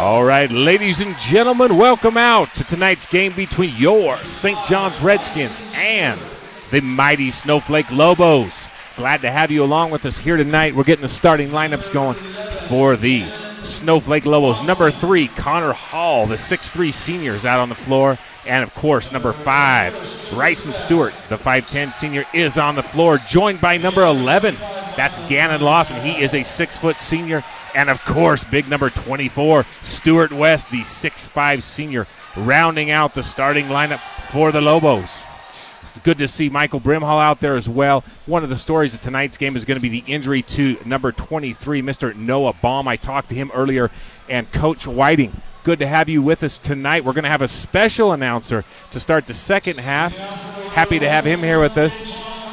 All right, ladies and gentlemen, welcome out to tonight's game between your St. John's Redskins and the mighty Snowflake Lobos. Glad to have you along with us here tonight. We're getting the starting lineups going for the Snowflake Lobos. Number 3, Connor Hall, the 6'3 senior, is out on the floor. And, of course, number 5, Bryson Stewart, the 5'10 senior, is on the floor, joined by number 11. That's Gannon Lawson. He is a 6' senior. And, of course, big number 24, Stuart West, the 6'5 senior, rounding out the starting lineup for the Lobos. It's good to see Michael Brimhall out there as well. One of the stories of tonight's game is going to be the injury to number 23, Mr. Noah Baum. I talked to him earlier. And Coach Whiting, good to have you with us tonight. We're going to have a special announcer to start the second half. Happy to have him here with us.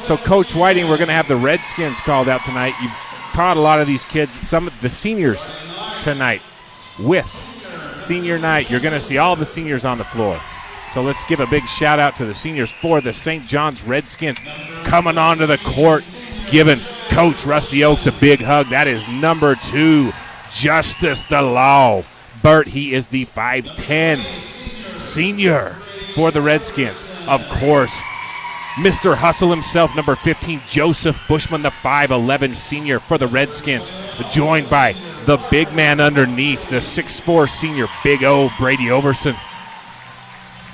So, Coach Whiting, we're going to have the Redskins called out tonight. You've taught a lot of these kids, some of the seniors tonight. With senior night, you're going to see all the seniors on the floor. So let's give a big shout out to the seniors for the St. John's Redskins coming onto the court, giving Coach Rusty Oaks a big hug. That is number 2, Justice the Law. Bert, he is the 5'10 senior for the Redskins. Of course, Mr. Hustle himself, number 15, Joseph Bushman, the 5'11 senior for the Redskins, joined by the big man underneath, the 6'4 senior, Big O, Brady Overson.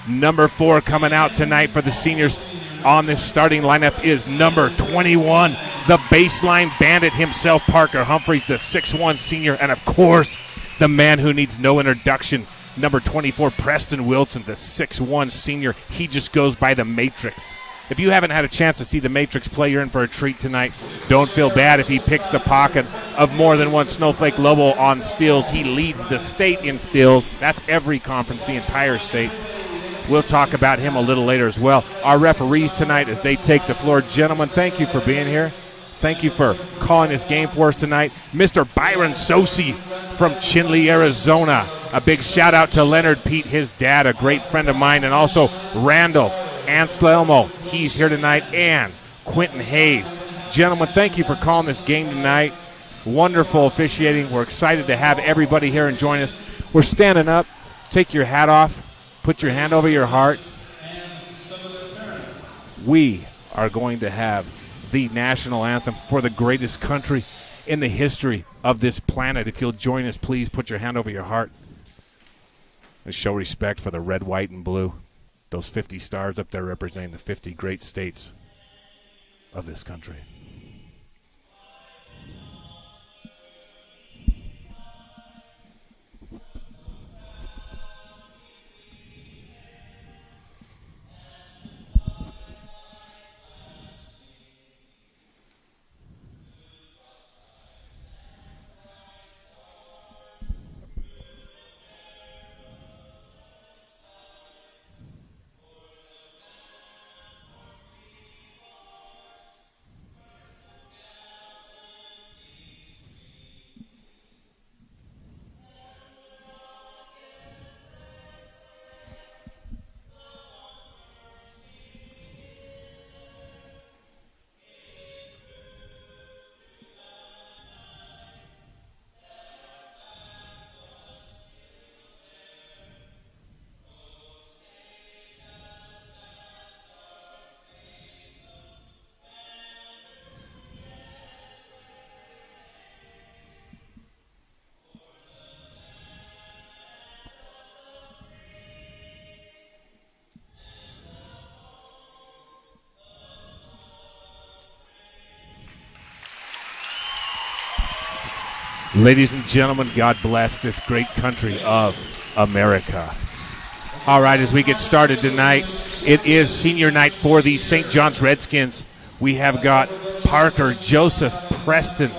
Number 4 coming out tonight for the seniors on this starting lineup is number 21, the baseline bandit himself, Parker Humphreys, the 6'1 senior, and of course, the man who needs no introduction, number 24, Preston Wilson, the 6'1 senior. He just goes by the Matrix. If you haven't had a chance to see the Matrix play, you're in for a treat tonight. Don't feel bad if he picks the pocket of more than one Snowflake Lobo on steals. He leads the state in steals. That's every conference, the entire state. We'll talk about him a little later as well. Our referees tonight as they take the floor. Gentlemen, thank you for being here. Thank you for calling this game for us tonight. Mr. Byron Sosi from Chinle, Arizona. A big shout out to Leonard Pete, his dad, a great friend of mine, and also Randall Anselmo, he's here tonight, and Quentin Hayes. Gentlemen, thank you for calling this game tonight. Wonderful officiating. We're excited to have everybody here and join us. We're standing up. Take your hat off. Put your hand over your heart. We are going to have the national anthem for the greatest country in the history of this planet. If you'll join us, please put your hand over your heart and show respect for the red, white, and blue. Those 50 stars up there representing the 50 great states of this country. Ladies and gentlemen, God bless this great country of America. All right, as we get started tonight, it is senior night for the St. John's Redskins. We have got Parker, Joseph, Preston,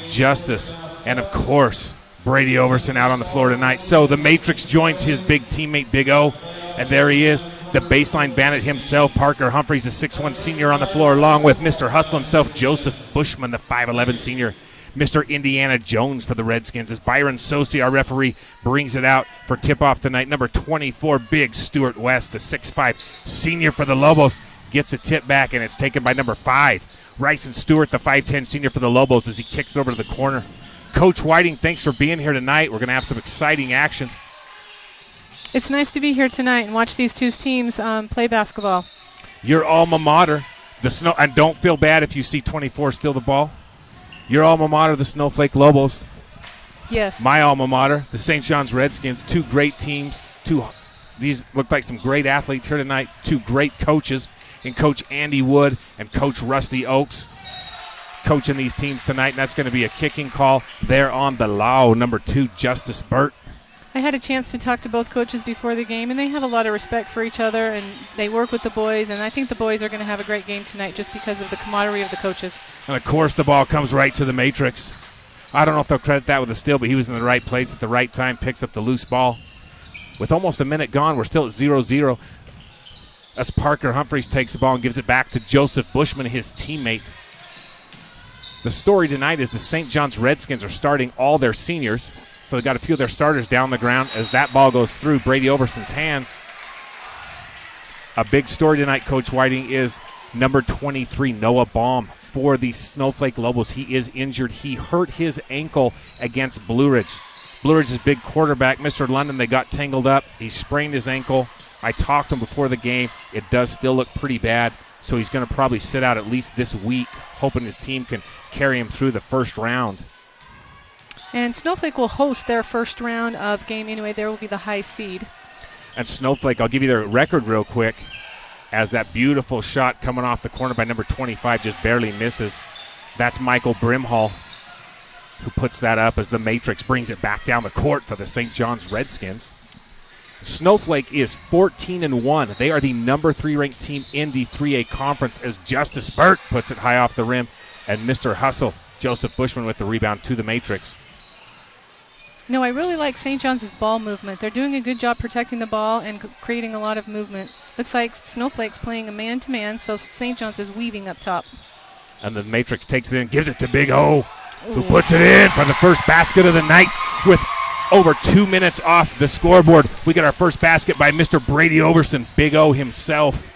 Justice, and, of course, Brady Overson out on the floor tonight. So the Matrix joins his big teammate, Big O, and there he is, the baseline bandit himself, Parker Humphreys, the 6'1 senior on the floor, along with Mr. Hustle himself, Joseph Bushman, the 5'11 senior. Mr. Indiana Jones for the Redskins as Byron Sosi, our referee, brings it out for tip-off tonight. Number 24, Big Stuart West, the 6'5 senior for the Lobos, gets the tip back, and it's taken by number 5, Bryson Stewart, the 5'10 senior for the Lobos, as he kicks it over to the corner. Coach Whiting, thanks for being here tonight. We're going to have some exciting action. It's nice to be here tonight and watch these two teams play basketball. Your alma mater, and don't feel bad if you see 24 steal the ball. Your alma mater, the Snowflake Lobos. Yes. My alma mater, the St. John's Redskins. Two great teams. These look like some great athletes here tonight. Two great coaches in Coach Andy Wood and Coach Rusty Oakes coaching these teams tonight, and that's going to be a kicking call there on the low. Number 2, Justice Burt. I had a chance to talk to both coaches before the game, and they have a lot of respect for each other, and they work with the boys, and I think the boys are going to have a great game tonight just because of the camaraderie of the coaches. And, of course, the ball comes right to the Matrix. I don't know if they'll credit that with a steal, but he was in the right place at the right time, picks up the loose ball. With almost a minute gone, we're still at 0-0. As Parker Humphreys takes the ball and gives it back to Joseph Bushman, his teammate. The story tonight is the St. John's Redskins are starting all their seniors, so they've got a few of their starters down the ground as that ball goes through Brady Overson's hands. A big story tonight, Coach Whiting, is number 23, Noah Baum, for the Snowflake Lobos. He is injured. He hurt his ankle against Blue Ridge. Blue Ridge's big quarterback, Mr. London, they got tangled up. He sprained his ankle. I talked to him before the game. It does still look pretty bad, so he's going to probably sit out at least this week, hoping his team can carry him through the first round. And Snowflake will host their first round of game anyway. There will be the high seed. And Snowflake, I'll give you their record real quick, as that beautiful shot coming off the corner by number 25 just barely misses. That's Michael Brimhall who puts that up as the Matrix brings it back down the court for the St. John's Redskins. Snowflake is 14-1. They are the number 3 ranked team in the 3A conference as Justice Burt puts it high off the rim, and Mr. Hustle, Joseph Bushman, with the rebound to the Matrix. No, I really like St. John's ball movement. They're doing a good job protecting the ball and creating a lot of movement. Looks like Snowflake's playing a man-to-man, so St. John's is weaving up top. And the Matrix takes it in, gives it to Big O, who puts it in for the first basket of the night with over 2 minutes off the scoreboard. We get our first basket by Mr. Brady Overson, Big O himself,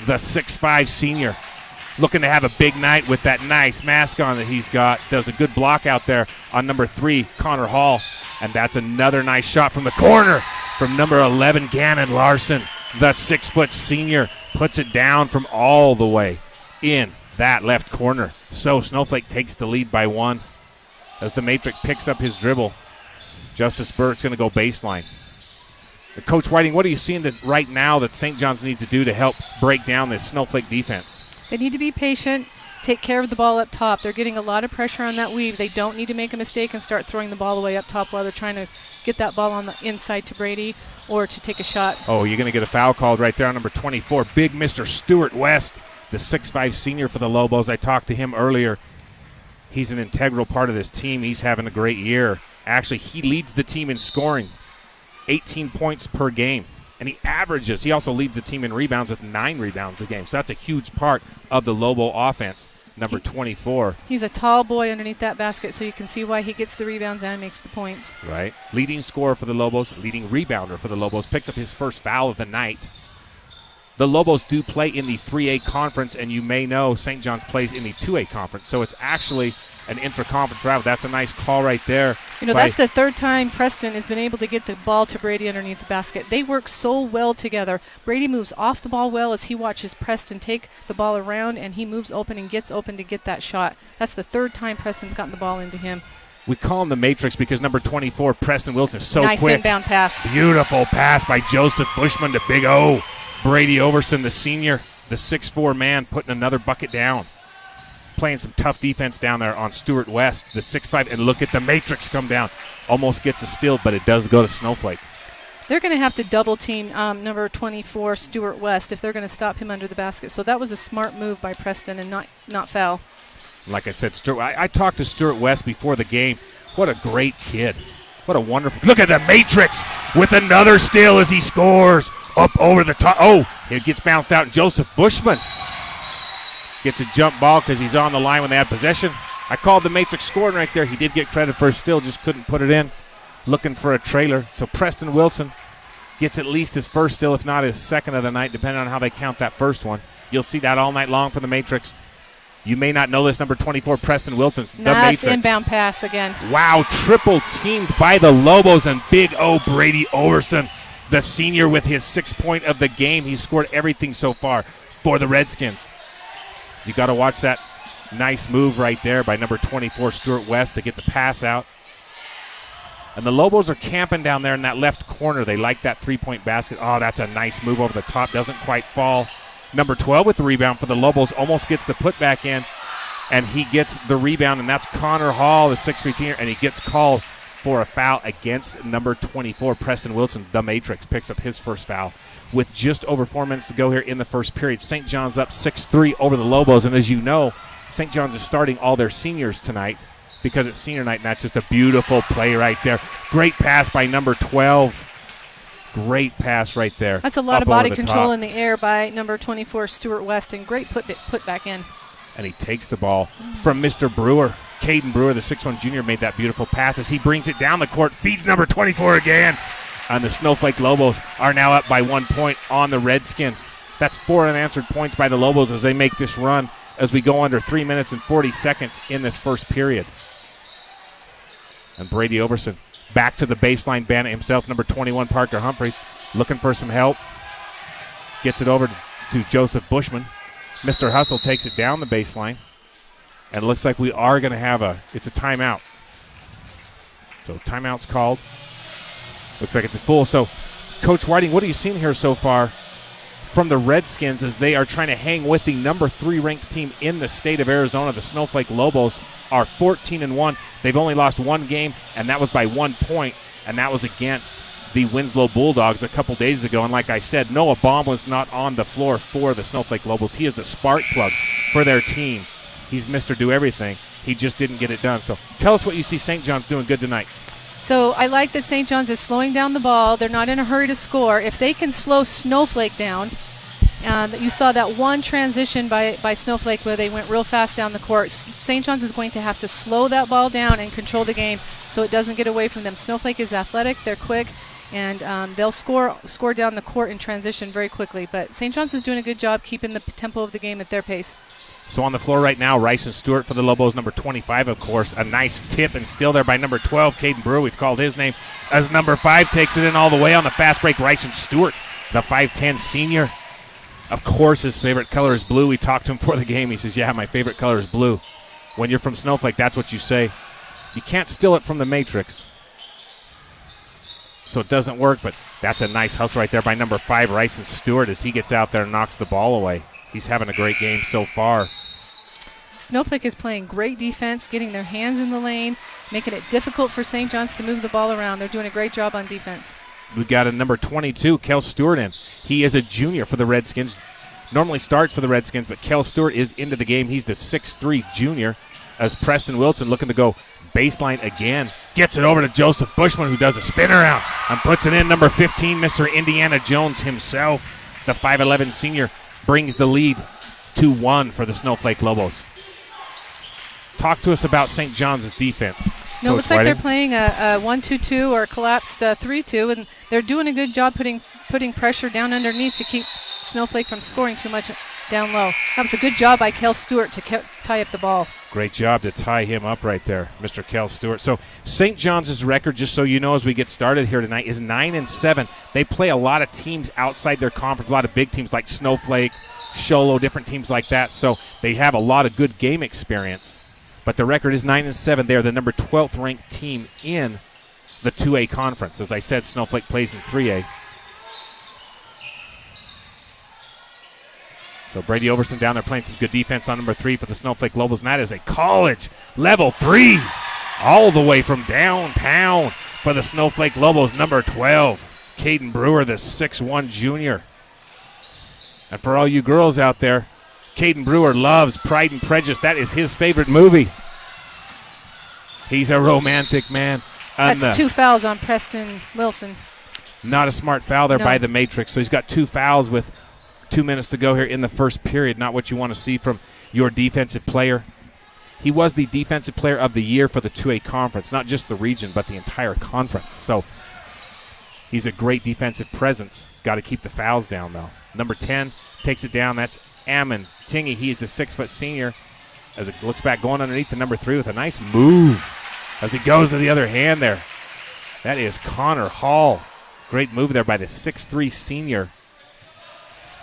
the 6'5 senior. Looking to have a big night with that nice mask on that he's got. Does a good block out there on number 3, Connor Hall. And that's another nice shot from the corner from number 11, Gannon Larson. The 6-foot senior puts it down from all the way in that left corner. So Snowflake takes the lead by 1 as the Matrix picks up his dribble. Justice Burt's going to go baseline. Coach Whiting, what are you seeing right now that St. John's needs to do to help break down this Snowflake defense? They need to be patient, take care of the ball up top. They're getting a lot of pressure on that weave. They don't need to make a mistake and start throwing the ball away up top while they're trying to get that ball on the inside to Brady or to take a shot. Oh, you're going to get a foul called right there on number 24, big Mr. Stuart West, the 6'5 senior for the Lobos. I talked to him earlier. He's an integral part of this team. He's having a great year. Actually, he leads the team in scoring, 18 points per game. And he also leads the team in rebounds with 9 rebounds a game. So that's a huge part of the Lobo offense, number 24. He's a tall boy underneath that basket, so you can see why he gets the rebounds and makes the points. Right. Leading scorer for the Lobos, leading rebounder for the Lobos, picks up his first foul of the night. The Lobos do play in the 3A conference, and you may know St. John's plays in the 2A conference. So it's actually an intra-conference rival. That's a nice call right there. You know, that's the third time Preston has been able to get the ball to Brady underneath the basket. They work so well together. Brady moves off the ball well as he watches Preston take the ball around, and he moves open and gets open to get that shot. That's the third time Preston's gotten the ball into him. We call him the Matrix because number 24, Preston Wilson, is so nice quick. Nice inbound pass. Beautiful pass by Joseph Bushman to Big O. Brady Overson, the senior, the 6'4 man, putting another bucket down. Playing some tough defense down there on Stuart West, the 6'5, and look at the Matrix come down. Almost gets a steal, but it does go to Snowflake. They're going to have to double team number 24, Stuart West, if they're going to stop him under the basket. So that was a smart move by Preston and not foul. Like I said, I talked to Stuart West before the game. What a great kid. What a wonderful. Look at the Matrix with another steal as he scores up over the top. Oh, it gets bounced out. Joseph Bushman gets a jump ball because he's on the line when they had possession. I called the Matrix scoring right there. He did get credit for a steal, just couldn't put it in. Looking for a trailer. So Preston Wilson gets at least his first steal, if not his second of the night, depending on how they count that first one. You'll see that all night long for the Matrix. You may not know this, number 24, Preston Wilton's the Nice Matrix. inbound pass again. Wow, triple teamed by the Lobos, and big O Brady Overson, the senior, with his 6th point of the game. He's scored everything so far for the Redskins. You got to watch that nice move right there by number 24, Stuart West, to get the pass out. And the Lobos are camping down there in that left corner. They like that 3-point basket. Oh, that's a nice move over the top. Doesn't quite fall. Number 12 with the rebound for the Lobos almost gets the putback in, and he gets the rebound, and that's Connor Hall, the 6'3" senior, and he gets called for a foul against number 24, Preston Wilson. The Matrix picks up his first foul with just over 4 minutes to go here in the first period. St. John's up 6-3 over the Lobos, and as you know, St. John's is starting all their seniors tonight because it's senior night, and that's just a beautiful play right there. Great pass by number 12. Great pass right there. That's a lot of body control top in the air by number 24, Stuart West, and great put back in. And he takes the ball from Mr. Brewer. Caden Brewer, the 6'1" junior, made that beautiful pass as he brings it down the court, feeds number 24 again. And the Snowflake Lobos are now up by 1 point on the Redskins. That's 4 unanswered points by the Lobos as they make this run as we go under 3 minutes and 40 seconds in this first period. And Brady Overson back to the baseline, bandit himself, number 21, Parker Humphreys, looking for some help. Gets it over to Joseph Bushman. Mr. Hustle takes it down the baseline. And it looks like we are going to have it's a timeout. So timeout's called. Looks like it's a full. So, Coach Whiting, what are you seeing here so far from the Redskins as they are trying to hang with the number 3 ranked team in the state of Arizona? The Snowflake Lobos are 14-1. They've only lost 1 game, and that was by 1 point, and that was against the Winslow Bulldogs a couple days ago. And like I said, Noah Baum was not on the floor for the Snowflake Lobos. He is the spark plug for their team. He's Mr. Do Everything. He just didn't get it done. So tell us what you see St. John's doing good tonight. So I like that St. John's is slowing down the ball. They're not in a hurry to score. If they can slow Snowflake down, you saw that one transition by Snowflake where they went real fast down the court. St. John's is going to have to slow that ball down and control the game so it doesn't get away from them. Snowflake is athletic. They're quick. And they'll score down the court in transition very quickly. But St. John's is doing a good job keeping the tempo of the game at their pace. So on the floor right now, Rice and Stewart for the Lobos, number 25, of course. A nice tip and still there by number 12, Caden Brewer. We've called his name as number 5 takes it in all the way on the fast break. Rice and Stewart, the 5'10 senior. Of course, his favorite color is blue. We talked to him before the game. He says, yeah, my favorite color is blue. When you're from Snowflake, that's what you say. You can't steal it from the Matrix. So it doesn't work, but that's a nice hustle right there by number 5, Rice and Stewart, as he gets out there and knocks the ball away. He's having a great game so far. Snowflake is playing great defense, getting their hands in the lane, making it difficult for St. John's to move the ball around. They're doing a great job on defense. We've got a number 22, Kel Stewart in. He is a junior for the Redskins. Normally starts for the Redskins, but Kel Stewart is into the game. He's the 6'3 junior as Preston Wilson looking to go baseline again. Gets it over to Joseph Bushman, who does a spin around and puts it in. Number 15, Mr. Indiana Jones himself, the 5'11 senior, brings the lead 2-1 for the Snowflake Lobos. Talk to us about St. John's defense. No, it looks like they're playing a 1-2-2 or a collapsed 3-2, and they're doing a good job putting pressure down underneath to keep Snowflake from scoring too much down low. That was a good job by Kel Stewart to tie up the ball. Great job to tie him up right there, Mr. Kel Stewart. So St. John's record, just so you know as we get started here tonight, is 9-7. They play a lot of teams outside their conference, a lot of big teams like Snowflake, Sholo, different teams like that. So they have a lot of good game experience. But the record is 9-7. They are the number 12th ranked team in the 2A conference. As I said, Snowflake plays in 3A. So Brady Overson down there playing some good defense on number 3 for the Snowflake Lobos, and that is a college level 3 all the way from downtown for the Snowflake Lobos, number 12, Caden Brewer, the 6'1 junior. And for all you girls out there, Caden Brewer loves Pride and Prejudice. That is his favorite movie. He's a romantic man. That's 2 fouls on Preston Wilson. Not a smart foul there by the Matrix. So he's got 2 fouls with 2 minutes to go here in the first period. Not what you want to see from your defensive player. He was the defensive player of the year for the 2A conference, not just the region, but the entire conference. So he's a great defensive presence. Got to keep the fouls down, though. Number 10 takes it down. That's Ammon Tingy. He is the 6' senior. as it looks back, going underneath to number 3 with a nice move as he goes to the other hand there. That is Connor Hall. Great move there by the 6'3 senior,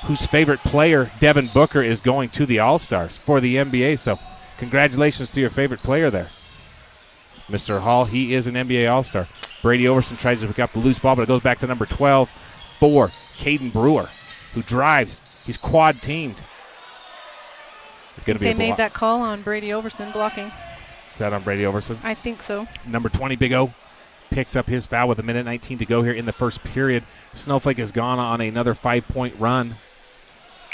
whose favorite player, Devin Booker, is going to the All-Stars for the NBA. So congratulations to your favorite player there, Mr. Hall. He is an NBA All-Star. Brady Overson tries to pick up the loose ball, but it goes back to number 12 for Caden Brewer, who drives. He's quad-teamed. They made that call on Brady Overson blocking. Is that on Brady Overson? I think so. Number 20, Big O, picks up his foul with 1:19 to go here in the first period. Snowflake has gone on another 5-point run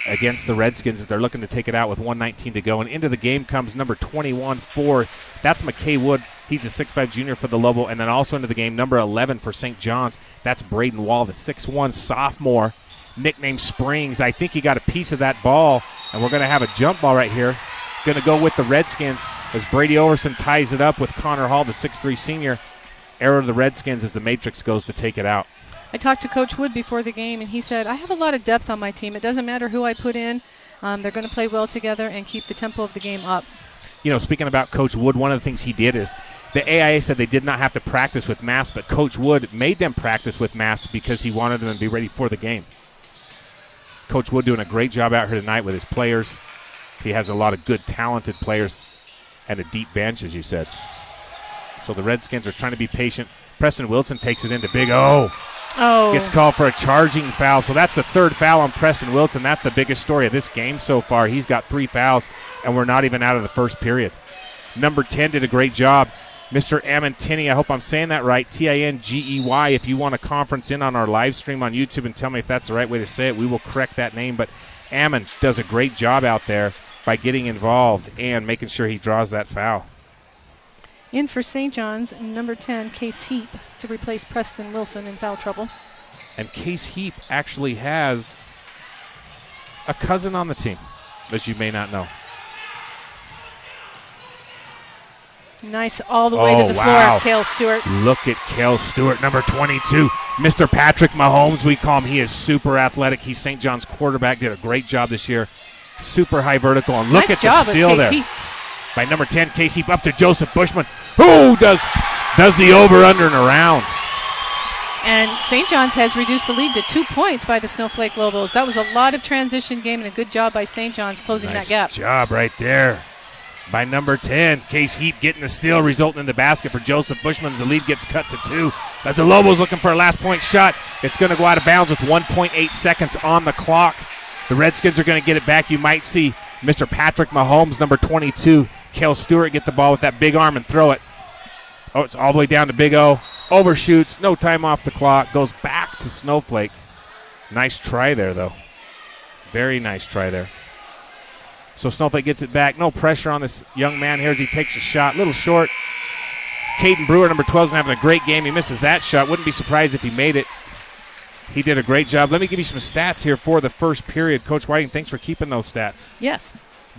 against the Redskins as they're looking to take it out with 1:19 to go. And into the game comes number 21 for, that's McKay Wood. He's a 6'5 junior for the Lobo. And then also into the game, number 11 for St. John's. That's Braden Wall, the 6'1 sophomore, nicknamed Springs. I think he got a piece of that ball, and we're going to have a jump ball right here. Going to go with the Redskins as Brady Overson ties it up with Connor Hall, the 6'3 senior. Arrow to the Redskins as the Matrix goes to take it out. I talked to Coach Wood before the game, and he said, I have a lot of depth on my team. It doesn't matter who I put in. They're going to play well together and keep the tempo of the game up. You know, speaking about Coach Wood, one of the things he did is the AIA said they did not have to practice with masks, but Coach Wood made them practice with masks because he wanted them to be ready for the game. Coach Wood doing a great job out here tonight with his players. He has a lot of good, talented players and a deep bench, as you said. So the Redskins are trying to be patient. Preston Wilson takes it into Big O. Oh. Gets called for a charging foul. So that's the third foul on Preston Wilson. That's the biggest story of this game so far. He's got 3 fouls, and we're not even out of the first period. Number 10 did a great job. Mr. Amintini, I hope I'm saying that right, T-I-N-G-E-Y. If you want to conference in on our live stream on YouTube and tell me if that's the right way to say it, we will correct that name. But Ammon does a great job out there by getting involved and making sure he draws that foul. In for St. John's, number 10, Case Heap, to replace Preston Wilson in foul trouble. And Case Heap actually has a cousin on the team, as you may not know. Nice all the way to the floor, Cale Stewart. Look at Cale Stewart, number 22. Mr. Patrick Mahomes, we call him. He is super athletic. He's St. John's quarterback. Did a great job this year. Super high vertical. And look at the steal there. Heap. By number 10, Case Heap up to Joseph Bushman, who does the over, under, and around. And St. John's has reduced the lead to 2 points by the Snowflake Lobos. That was a lot of transition game and a good job by St. John's closing that gap. Nice job right there by number 10. Case Heap getting the steal, resulting in the basket for Joseph Bushman as the lead gets cut to 2. As the Lobos looking for a last point shot, it's going to go out of bounds with 1.8 seconds on the clock. The Redskins are going to get it back. You might see Mr. Patrick Mahomes, number 22, Cale Stewart, get the ball with that big arm and throw it. Oh, it's all the way down to Big O. Overshoots, no time off the clock, goes back to Snowflake. Nice try there, though. Very nice try there. So Snowflake gets it back. No pressure on this young man here as he takes a shot. Little short. Caden Brewer, number 12, is having a great game. He misses that shot. Wouldn't be surprised if he made it. He did a great job. Let me give you some stats here for the first period. Coach Whiting, thanks for keeping those stats. Yes.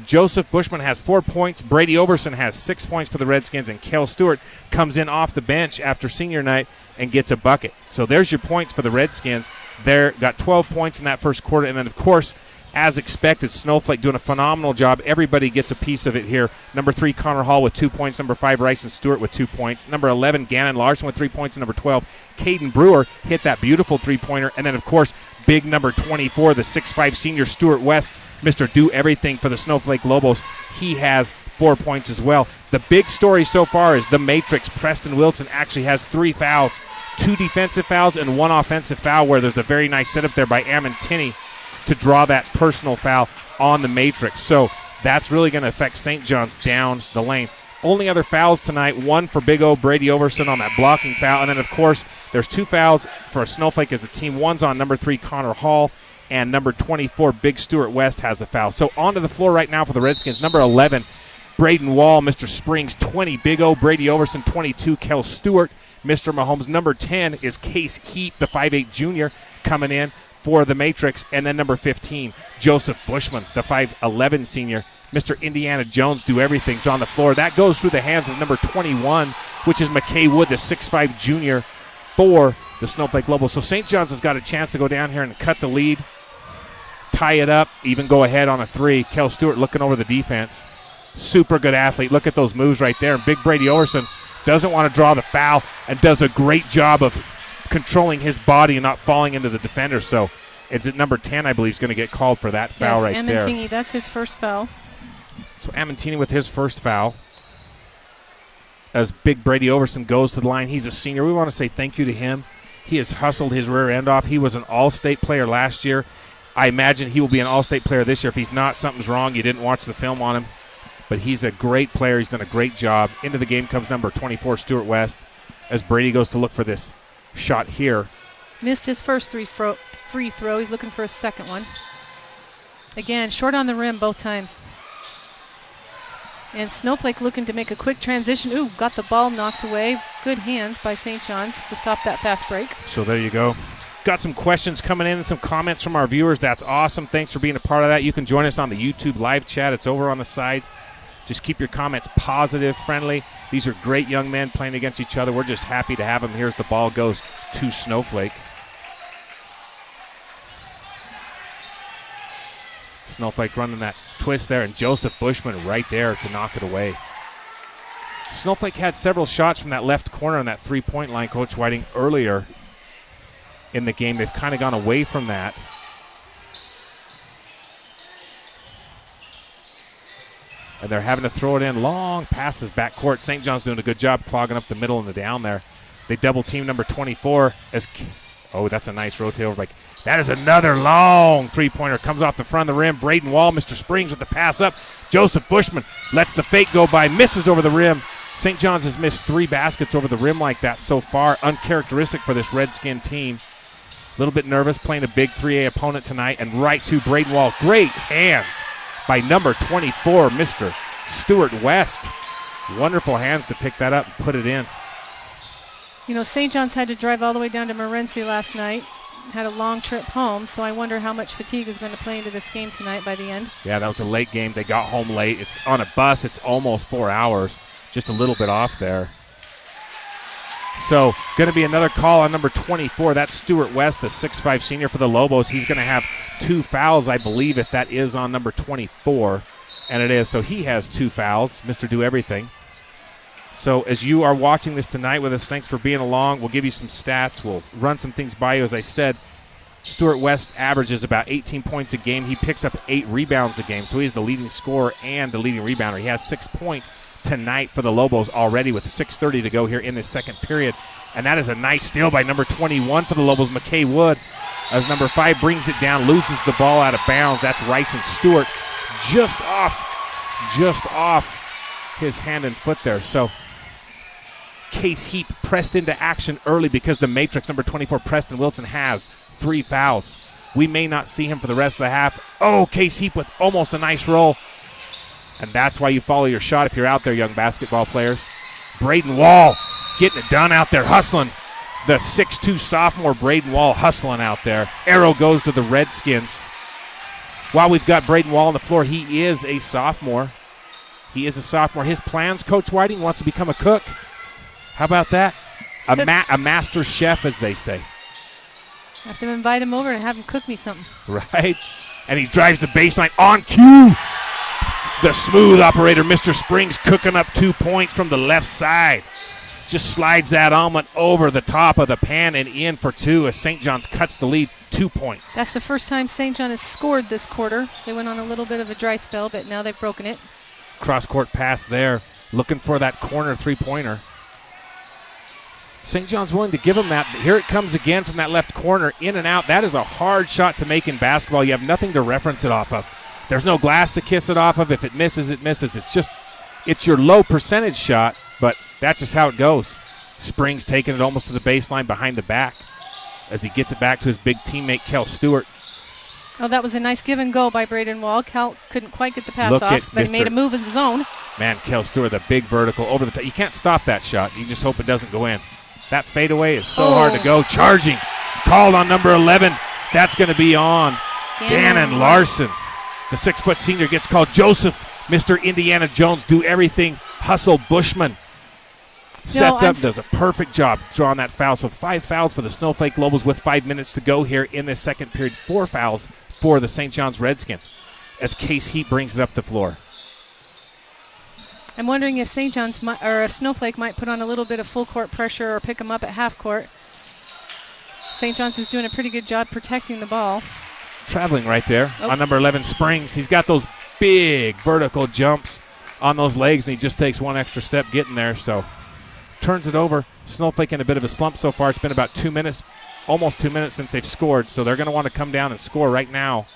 Joseph Bushman has 4 points. Brady Overson has 6 points for the Redskins. And Cale Stewart comes in off the bench after senior night and gets a bucket. So there's your points for the Redskins. They got 12 points in that first quarter. And then, of course, as expected, Snowflake doing a phenomenal job. Everybody gets a piece of it here. Number 3, Connor Hall with 2 points. Number 5, Ryson Stewart with 2 points. Number 11, Gannon Larson with 3 points. And number 12, Caden Brewer hit that beautiful three-pointer. And then, of course, big number 24, the 6'5 senior Stuart West, Mr. Do Everything for the Snowflake Lobos. He has 4 points as well. The big story so far is the Matrix. Preston Wilson actually has 3 fouls, 2 defensive fouls and 1 offensive foul, where there's a very nice setup there by Amintini to draw that personal foul on the Matrix. So that's really going to affect St. John's down the lane. Only other fouls tonight, 1 for Big O, Brady Overson on that blocking foul. And then, of course, there's 2 fouls for Snowflake as a team. One's on number 3, Connor Hall, and number 24, Big Stuart West, has a foul. So onto the floor right now for the Redskins. Number 11, Braden Wall, Mr. Springs, 20, Big O, Brady Overson, 22, Cale Stewart, Mr. Mahomes. Number 10 is Case Heap, the 5'8 junior, coming in for the Matrix. And then number 15, Joseph Bushman, the 5'11 senior. Mr. Indiana Jones, Do Everything's on the floor. That goes through the hands of number 21, which is McKay Wood, the 6'5 junior for the Snowflake Lobos. So St. John's has got a chance to go down here and cut the lead, tie it up, even go ahead on a 3. Cale Stewart looking over the defense. Super good athlete. Look at those moves right there. And big Brady Overson doesn't want to draw the foul and does a great job of controlling his body and not falling into the defender. So it's at number 10, I believe, is going to get called for that foul right there. Amantini, that's his first foul. So Amantini with his first foul. As big Brady Overson goes to the line, he's a senior. We want to say thank you to him. He has hustled his rear end off. He was an all-state player last year. I imagine he will be an all-state player this year. If he's not, something's wrong. You didn't watch the film on him. But he's a great player. He's done a great job. Into the game comes number 24, Stuart West, as Brady goes to look for this shot here. Missed his first free throw. He's looking for a second one. Again, short on the rim both times. And Snowflake looking to make a quick transition. Ooh, got the ball knocked away. Good hands by St. John's to stop that fast break. So there you go. Got some questions coming in and some comments from our viewers. That's awesome. Thanks for being a part of that. You can join us on the YouTube live chat. It's over on the side. Just keep your comments positive, friendly. These are great young men playing against each other. We're just happy to have them. Here's the ball goes to Snowflake. Snowflake running that twist there, and Joseph Bushman right there to knock it away. Snowflake had several shots from that left corner on that three-point line, Coach Whiting, earlier in the game. They've kind of gone away from that. And they're having to throw it in long passes back court. St. John's doing a good job clogging up the middle and the down there. They double team number 24 as that's a nice rotate over. That is another long three-pointer. Comes off the front of the rim. Braden Wall, Mr. Springs with the pass up. Joseph Bushman lets the fake go by, misses over the rim. St. John's has missed 3 baskets over the rim like that so far. Uncharacteristic for this Redskin team. A little bit nervous playing a big 3A opponent tonight. And right to Braden Wall. Great hands by number 24, Mr. Stuart West. Wonderful hands to pick that up and put it in. You know, St. John's had to drive all the way down to Morenci last night. Had a long trip home, so I wonder how much fatigue is going to play into this game tonight by the end. Yeah, that was a late game. They got home late. It's on a bus. It's almost 4 hours. Just a little bit off there. So, going to be another call on number 24. That's Stuart West, the 6'5 senior for the Lobos. He's going to have 2 fouls, I believe, if that is on number 24. And it is. So he has 2 fouls. Mr. Do Everything. So as you are watching this tonight with us, thanks for being along. We'll give you some stats. We'll run some things by you. As I said, Stuart West averages about 18 points a game. He picks up 8 rebounds a game, so he's the leading scorer and the leading rebounder. He has 6 points tonight for the Lobos already with 6:30 to go here in the second period. And that is a nice steal by number 21 for the Lobos, McKay Wood. As number 5 brings it down, loses the ball out of bounds. That's Rice and Stewart just off his hand and foot there. So Case Heap pressed into action early because the matrix, number 24, Preston Wilson, has 3 fouls. We may not see him for the rest of the half. Oh, Case Heap with almost a nice roll. And that's why you follow your shot if you're out there, young basketball players. Braden Wall getting it done out there, hustling. The 6'2 sophomore Braden Wall hustling out there. Arrow goes to the Redskins. While we've got Braden Wall on the floor, he is a sophomore. His plans, Coach Whiting, wants to become a cook. How about that? A master chef, as they say. I have to invite him over and have him cook me something. Right. And he drives the baseline on cue. The smooth operator, Mr. Springs, cooking up 2 points from the left side. Just slides that omelet over the top of the pan and in for 2 as St. John's cuts the lead 2 points. That's the first time St. John has scored this quarter. They went on a little bit of a dry spell, but now they've broken it. Cross-court pass there, looking for that corner three-pointer. St. John's willing to give him that. Here it comes again from that left corner, in and out. That is a hard shot to make in basketball. You have nothing to reference it off of. There's no glass to kiss it off of. If it misses, it misses. It's your low percentage shot, but that's just how it goes. Springs taking it almost to the baseline behind the back as he gets it back to his big teammate, Kel Stewart. Oh, that was a nice give and go by Braden Wall. Cal couldn't quite get the pass off, but he made a move of his own. Man, Kel Stewart, the big vertical over the top. You can't stop that shot. You just hope it doesn't go in. That fadeaway is so hard to go. Charging. Called on number 11. That's going to be on Gannon Larson. The 6' senior gets called. Joseph, Mr. Indiana Jones, do everything. Hustle Bushman. Sets up, does a perfect job drawing that foul. So 5 fouls for the Snowflake Lobos with 5 minutes to go here in this second period. 4 fouls for the St. John's Redskins as Case Heap brings it up the floor. I'm wondering if St. John's or if Snowflake might put on a little bit of full court pressure or pick them up at half court. St. John's is doing a pretty good job protecting the ball. Traveling right there on number 11, Springs. He's got those big vertical jumps on those legs, and he just takes one extra step getting there. So turns it over. Snowflake in a bit of a slump so far. It's been about 2 minutes, almost 2 minutes since they've scored, so they're going to want to come down and score right now.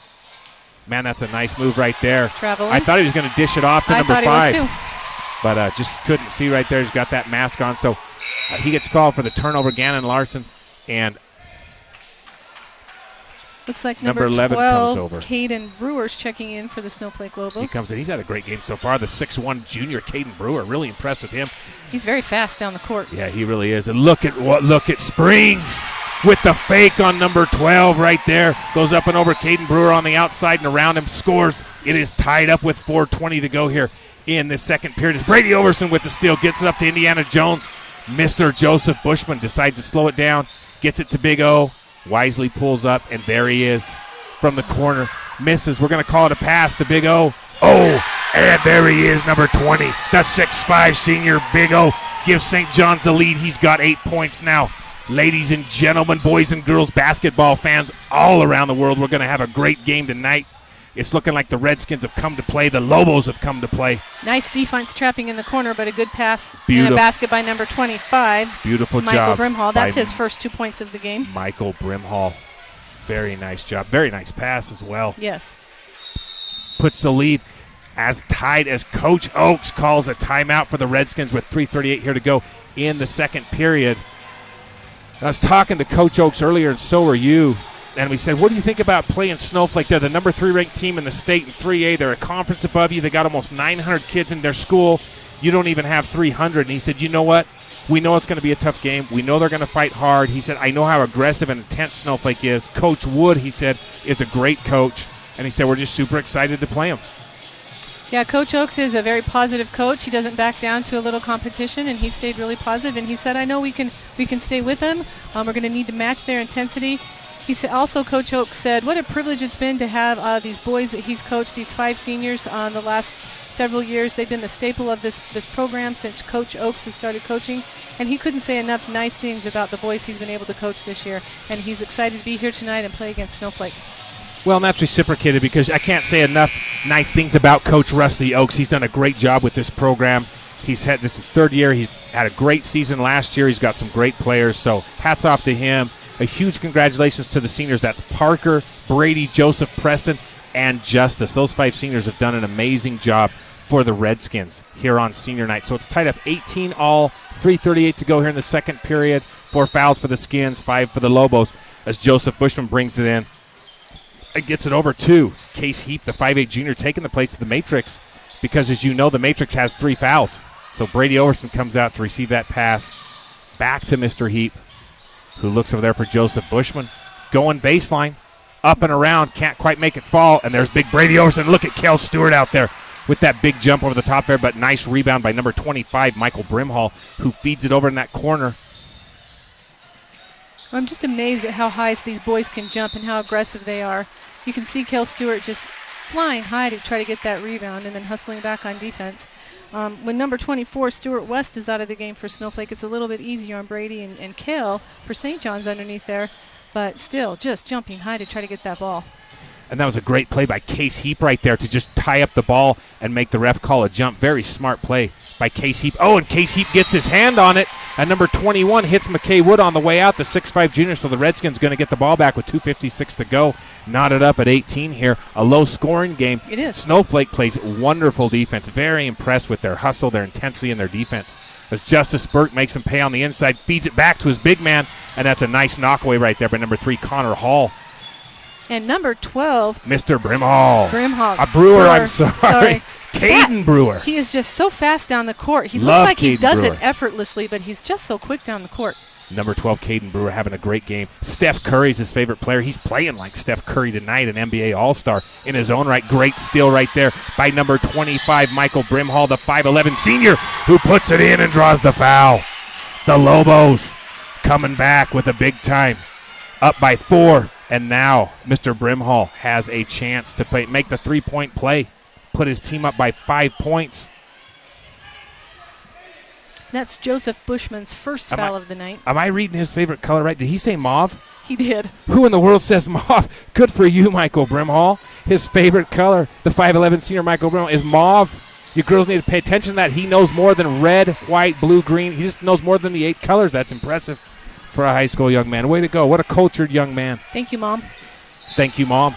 Man, that's a nice move right there. Traveling. I thought he was going to dish it off to number 5. I thought he was too. But just couldn't see right there. He's got that mask on. So he gets called for the turnover, Gannon Larson. And looks like number 11 12, comes over. Caden Brewer's checking in for the Snowflake Lobos. He comes in. He's had a great game so far. The 6'1 junior, Caden Brewer. Really impressed with him. He's very fast down the court. Yeah, he really is. And look at Springs with the fake on number 12 right there. Goes up and over Caden Brewer on the outside and around him. Scores. It is tied up with 4:20 to go here in the second period. As Brady Overson with the steal gets it up to Indiana Jones. Mr. Joseph Bushman decides to slow it down. Gets it to Big O. Wisely pulls up, and there he is from the corner. Misses. We're going to call it a pass to Big O. Oh, and there he is, number 20. The 6'5 senior Big O gives St. John's the lead. He's got 8 points now. Ladies and gentlemen, boys and girls basketball fans all around the world, we're going to have a great game tonight. It's looking like the Redskins have come to play. The Lobos have come to play. Nice defense trapping in the corner, but a good pass Beautiful. and a basket by number 25. Beautiful Michael job. Brimhall. That's his first 2 points of the game. Michael Brimhall. Very nice job. Very nice pass as well. Yes. Puts the lead as tight as Coach Oakes calls a timeout for the Redskins with 3:38 here to go in the second period. I was talking to Coach Oakes earlier, and so were you. And we said, what do you think about playing Snowflake? They're the number 3 ranked team in the state in 3A. They're a conference above you. They got almost 900 kids in their school. You don't even have 300. And he said, you know what? We know it's going to be a tough game. We know they're going to fight hard. He said, I know how aggressive and intense Snowflake is. Coach Wood, he said, is a great coach. And he said, we're just super excited to play him. Yeah, Coach Oakes is a very positive coach. He doesn't back down to a little competition, and he stayed really positive. And he said, I know we can stay with them. We're going to need to match their intensity. He said, also, Coach Oakes said, what a privilege it's been to have these boys that he's coached, these 5 seniors the last several years. They've been the staple of this program since Coach Oakes has started coaching. And he couldn't say enough nice things about the boys he's been able to coach this year. And he's excited to be here tonight and play against Snowflake. Well, and that's reciprocated because I can't say enough nice things about Coach Rusty Oakes. He's done a great job with this program. This is his 3rd year. He's had a great season last year. He's got some great players. So hats off to him. A huge congratulations to the seniors. That's Parker, Brady, Joseph, Preston, and Justice. Those 5 seniors have done an amazing job for the Redskins here on senior night. So it's tied up 18 all, 3:38 to go here in the second period. 4 fouls for the Skins, 5 for the Lobos as Joseph Bushman brings it in. It gets it over to Case Heap, the 5'8 junior, taking the place of the Matrix because, as you know, the Matrix has 3 fouls. So Brady Overson comes out to receive that pass back to Mr. Heap, who looks over there for Joseph Bushman. Going baseline, up and around, can't quite make it fall, and there's big Brady Overson. Look at Kel Stewart out there with that big jump over the top there, but nice rebound by number 25, Michael Brimhall, who feeds it over in that corner. I'm just amazed at how high these boys can jump and how aggressive they are. You can see Kel Stewart just flying high to try to get that rebound and then hustling back on defense. When number 24, Stuart West, is out of the game for Snowflake, it's a little bit easier on Brady and Kel for St. John's underneath there, but still just jumping high to try to get that ball. And that was a great play by Case Heap right there to just tie up the ball and make the ref call a jump. Very smart play by Case Heap. Oh, and Case Heap gets his hand on it. And number 21 hits McKay Wood on the way out, the 6'5 junior. So the Redskins going to get the ball back with 2:56 to go. Knotted up at 18 here. A low-scoring game. It is. Snowflake plays wonderful defense. Very impressed with their hustle, their intensity, and their defense. As Justice Burke makes him pay on the inside, feeds it back to his big man, and that's a nice knockaway right there by number 3, Connor Hall. And number 12, Mr. Brimhall. Brimhall. Brewer, I'm sorry. Caden Brewer. He is just so fast down the court. He Love looks like he Caden does Brewer. it effortlessly, but he's just so quick down the court. Number 12, Caden Brewer, having a great game. Steph Curry's his favorite player. He's playing like Steph Curry tonight, an NBA All-Star in his own right. Great steal right there by number 25, Michael Brimhall, the 5'11 senior, who puts it in and draws the foul. The Lobos coming back with a big time. Up by 4, and now Mr. Brimhall has a chance to make the 3-point play, put his team up by 5 points. That's Joseph Bushman's first foul of the night. Am I reading his favorite color right? Did he say mauve? He did. Who in the world says mauve? Good for you, Michael Brimhall. His favorite color, the 5'11 senior Michael Brimhall, is mauve. You girls need to pay attention to that. He knows more than red, white, blue, green. He just knows more than the 8 colors. That's impressive for a high school young man. Way to go. What a cultured young man. Thank you, Mom. Thank you, Mom.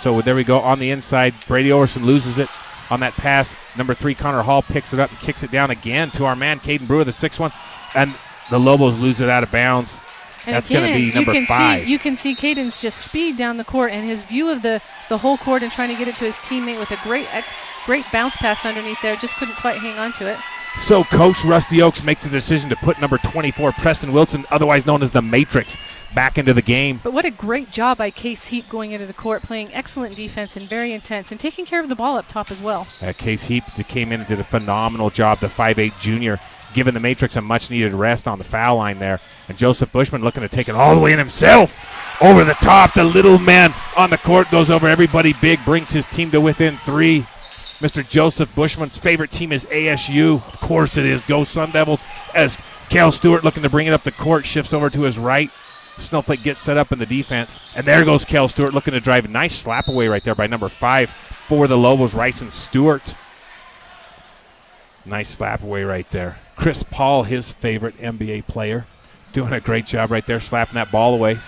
So there we go on the inside. Brady Overson loses it on that pass. Number 3, Connor Hall picks it up and kicks it down again to our man, Caden Brewer, the 6'1". And the Lobos lose it out of bounds. And that's going to be number 5. You can see Caden's just speed down the court and his view of the whole court and trying to get it to his teammate with a great bounce pass underneath there. Just couldn't quite hang on to it. So Coach Rusty Oaks makes the decision to put number 24, Preston Wilson, otherwise known as the Matrix, back into the game. But what a great job by Case Heap going into the court, playing excellent defense and very intense, and taking care of the ball up top as well. Case Heap came in and did a phenomenal job, the 5'8 junior, giving the Matrix a much-needed rest on the foul line there. And Joseph Bushman looking to take it all the way in himself. Over the top, the little man on the court goes over everybody big, brings his team to within 3. Mr. Joseph Bushman's favorite team is ASU. Of course it is. Go Sun Devils. As Cal Stewart looking to bring it up the court, shifts over to his right. Snowflake gets set up in the defense. And there goes Cal Stewart looking to drive. Nice slap away right there by number 5 for the Lobos, Ryson Stewart. Nice slap away right there. Chris Paul, his favorite NBA player, doing a great job right there, slapping that ball away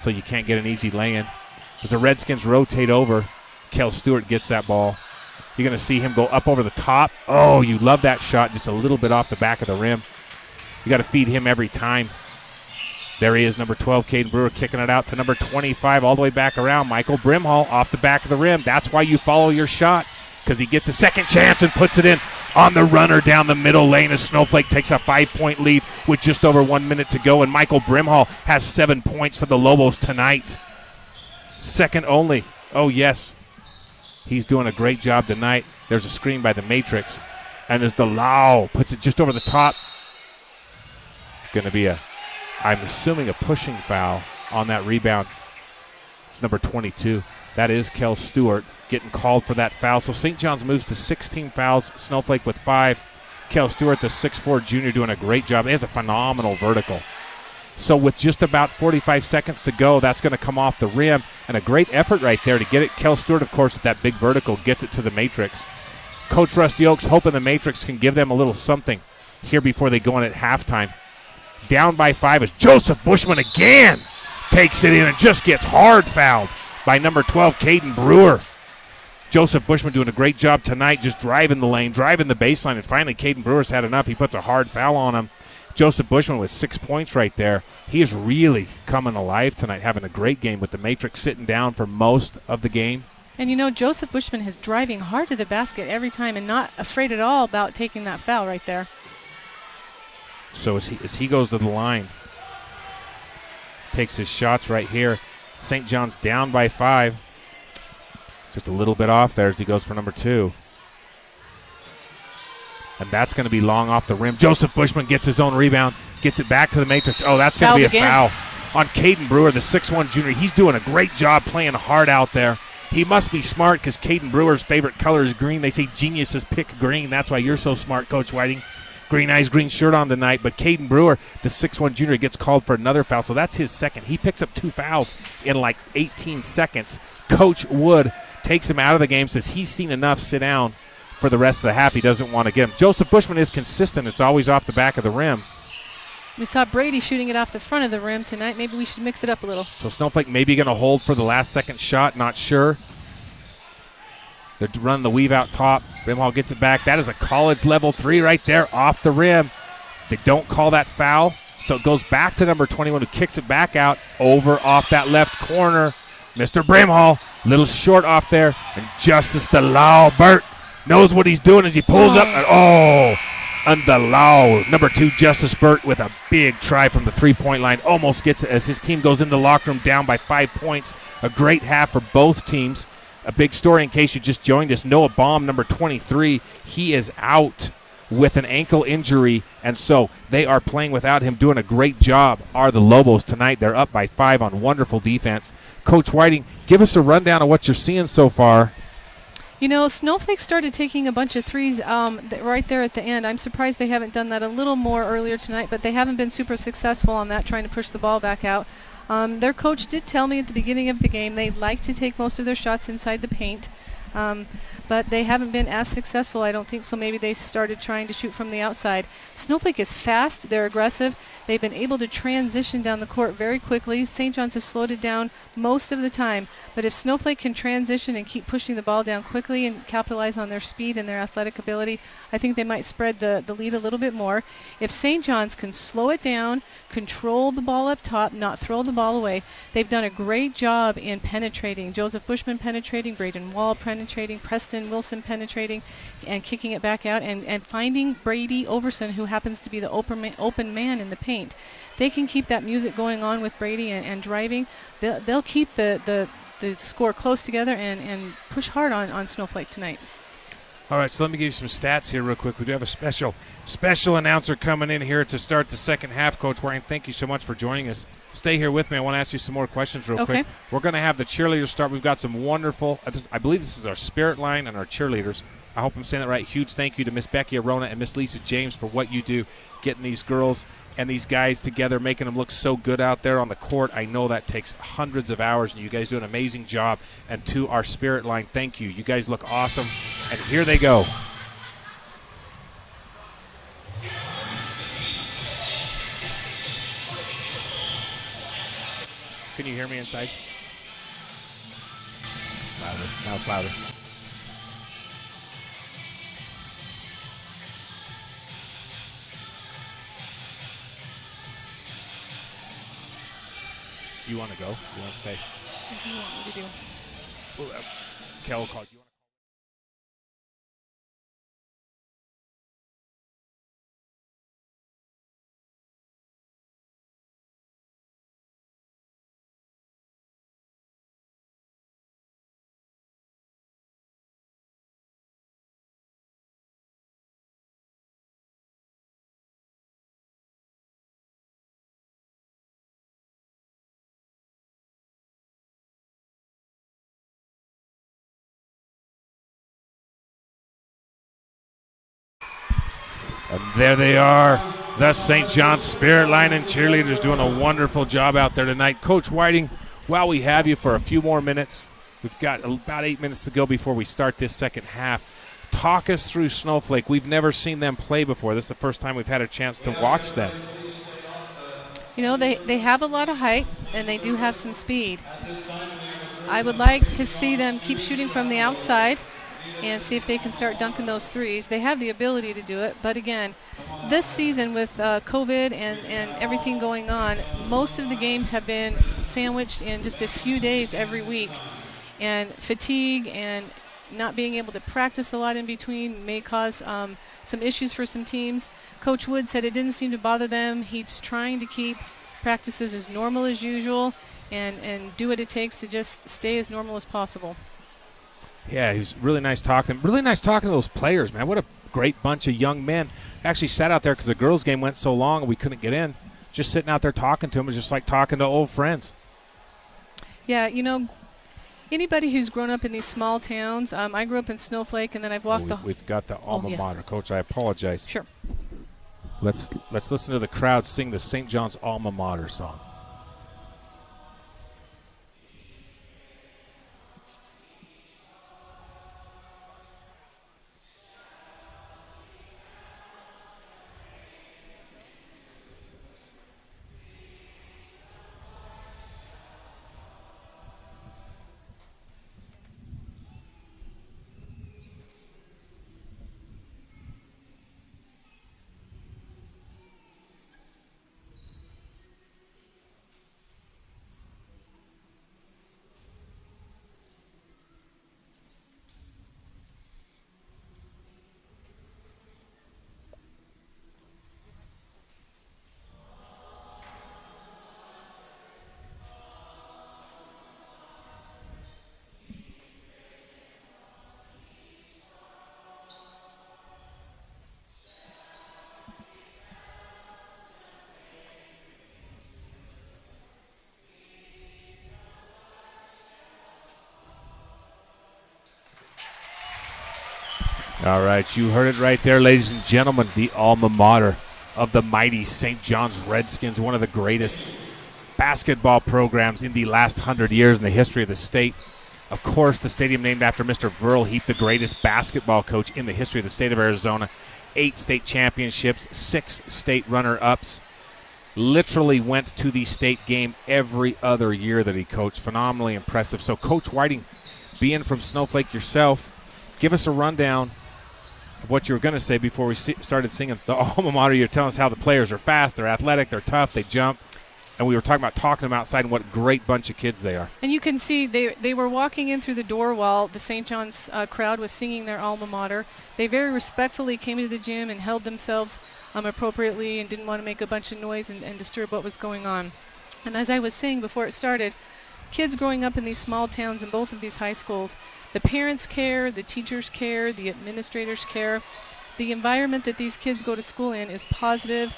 so you can't get an easy lay-in. As the Redskins rotate over, Cal Stewart gets that ball. You're going to see him go up over the top. Oh, you love that shot, just a little bit off the back of the rim. You got to feed him every time. There he is, number 12, Caden Brewer, kicking it out to number 25, all the way back around. Michael Brimhall off the back of the rim. That's why you follow your shot, because he gets a second chance and puts it in on the runner down the middle lane as Snowflake takes a 5-point lead with just over 1 minute to go. And Michael Brimhall has 7 points for the Lobos tonight. Second only. Oh, yes. He's doing a great job tonight. There's a screen by the Matrix. And as DeLau puts it just over the top, going to be I'm assuming a pushing foul on that rebound. It's number 22. That is Kel Stewart getting called for that foul. So St. John's moves to 16 fouls. Snowflake with 5. Kel Stewart, the 6'4 junior, doing a great job. He has a phenomenal vertical. So with just about 45 seconds to go, that's going to come off the rim. And a great effort right there to get it. Kel Stewart, of course, with that big vertical, gets it to the Matrix. Coach Rusty Oaks hoping the Matrix can give them a little something here before they go in at halftime. Down by 5 as Joseph Bushman again takes it in and just gets hard fouled by number 12, Caden Brewer. Joseph Bushman doing a great job tonight, just driving the lane, driving the baseline, and finally Caden Brewer's had enough. He puts a hard foul on him. Joseph Bushman with 6 points right there. He is really coming alive tonight, having a great game with the Matrix sitting down for most of the game. And you know, Joseph Bushman is driving hard to the basket every time and not afraid at all about taking that foul right there. So as he goes to the line, takes his shots right here. St. John's down by 5. Just a little bit off there as he goes for number 2. And that's going to be long off the rim. Joseph Bushman gets his own rebound, gets it back to the Matrix. Oh, that's going to be a foul on Caden Brewer, the 6'1 junior. He's doing a great job playing hard out there. He must be smart because Caden Brewer's favorite color is green. They say geniuses pick green. That's why you're so smart, Coach Whiting. Green eyes, green shirt on tonight. But Caden Brewer, the 6'1 junior, gets called for another foul. So that's his second. He picks up 2 fouls in like 18 seconds. Coach Wood takes him out of the game, says he's seen enough, sit down for the rest of the half. He doesn't want to get him. Joseph Bushman is consistent. It's always off the back of the rim. We saw Brady shooting it off the front of the rim tonight. Maybe we should mix it up a little. So Snowflake maybe going to hold for the last second shot. Not sure. They're running the weave out top. Brimhall gets it back. That is a college level 3 right there off the rim. They don't call that foul. So it goes back to number 21 who kicks it back out over off that left corner. Mr. Brimhall, little short off there. And Justice DeLau Burt knows what he's doing as he pulls up. And DeLau, number 2, Justice Burt with a big try from the 3-point line. Almost gets it as his team goes in the locker room down by 5 points. A great half for both teams. A big story in case you just joined us. Noah Baum, number 23, he is out with an ankle injury, and so they are playing without him. Doing a great job are the Lobos tonight. They're up by 5 on wonderful defense. Coach Whiting, give us a rundown of what you're seeing so far. You know, Snowflake started taking a bunch of threes right there at the end. I'm surprised they haven't done that a little more earlier tonight, but they haven't been super successful on that, trying to push the ball back out. Their coach did tell me at the beginning of the game they like to take most of their shots inside the paint. But they haven't been as successful, I don't think, so maybe they started trying to shoot from the outside. Snowflake is fast, they're aggressive, they've been able to transition down the court very quickly. St. John's has slowed it down most of the time, but if Snowflake can transition and keep pushing the ball down quickly and capitalize on their speed and their athletic ability, I think they might spread the lead a little bit more. If St. John's can slow it down, control the ball up top, not throw the ball away, they've done a great job in penetrating. Joseph Bushman penetrating, Braden Wall penetrating, Preston Wilson penetrating and kicking it back out, and finding Brady Overson, who happens to be the open man in the paint. They can keep that music going on with Brady and driving. They'll keep the score close together and push hard on Snowflake tonight. All right, so let me give you some stats here real quick. We do have a special announcer coming in here to start the second half. Coach Waring, thank you so much for joining us. Stay here with me. I want to ask you some more questions real quick. We're going to have the cheerleaders start. We've got some wonderful, I believe this is our spirit line and our cheerleaders. I hope I'm saying that right. Huge thank you to Miss Becky Arona and Miss Lisa James for what you do, getting these girls and these guys together, making them look so good out there on the court. I know that takes hundreds of hours, and you guys do an amazing job. And to our spirit line, thank you. You guys look awesome. And here they go. Can you hear me inside? Louder. Now it's louder. You want to go? You want to stay? What do you want me to do? Well, Kel called you. And there they are, the St. John's Spirit Line and cheerleaders doing a wonderful job out there tonight. Coach Whiting, while we have you for a few more minutes, we've got about 8 minutes to go before we start this second half. Talk us through Snowflake. We've never seen them play before. This is the first time we've had a chance to watch them. You know, they have a lot of height, and they do have some speed. I would like to see them keep shooting from the outside and see if they can start dunking those threes. They have the ability to do it, but again, this season with COVID and everything going on, most of the games have been sandwiched in just a few days every week, and fatigue and not being able to practice a lot in between may cause some issues for some teams. Coach Wood said it didn't seem to bother them. He's trying to keep practices as normal as usual and do what it takes to just stay as normal as possible. Yeah, he's really nice talking. Really nice talking to those players, man. What a great bunch of young men. Actually sat out there because the girls' game went so long and we couldn't get in. Just sitting out there talking to them is just like talking to old friends. Yeah, you know, anybody who's grown up in these small towns, I grew up in Snowflake, and then I've walked We've got the alma mater. Coach, I apologize. Sure. Let's listen to the crowd sing the St. John's alma mater song. All right, you heard it right there, ladies and gentlemen. The alma mater of the mighty St. John's Redskins, one of the greatest basketball programs in the last 100 years in the history of the state. Of course, the stadium named after Mr. Verl Heath, the greatest basketball coach in the history of the state of Arizona. 8 state championships, 6 state runner-ups. Literally went to the state game every other year that he coached. Phenomenally impressive. So, Coach Whiting, being from Snowflake yourself, give us a rundown of what you were going to say before we started singing the alma mater. You're telling us how the players are fast, they're athletic, they're tough, they jump. And we were talking about talking them outside and what a great bunch of kids they are. And you can see they were walking in through the door while the St. John's crowd was singing their alma mater. They very respectfully came into the gym and held themselves appropriately and didn't want to make a bunch of noise and disturb what was going on. And as I was saying before it started, kids growing up in these small towns in both of these high schools, the parents care, the teachers care, the administrators care. The environment that these kids go to school in is positive.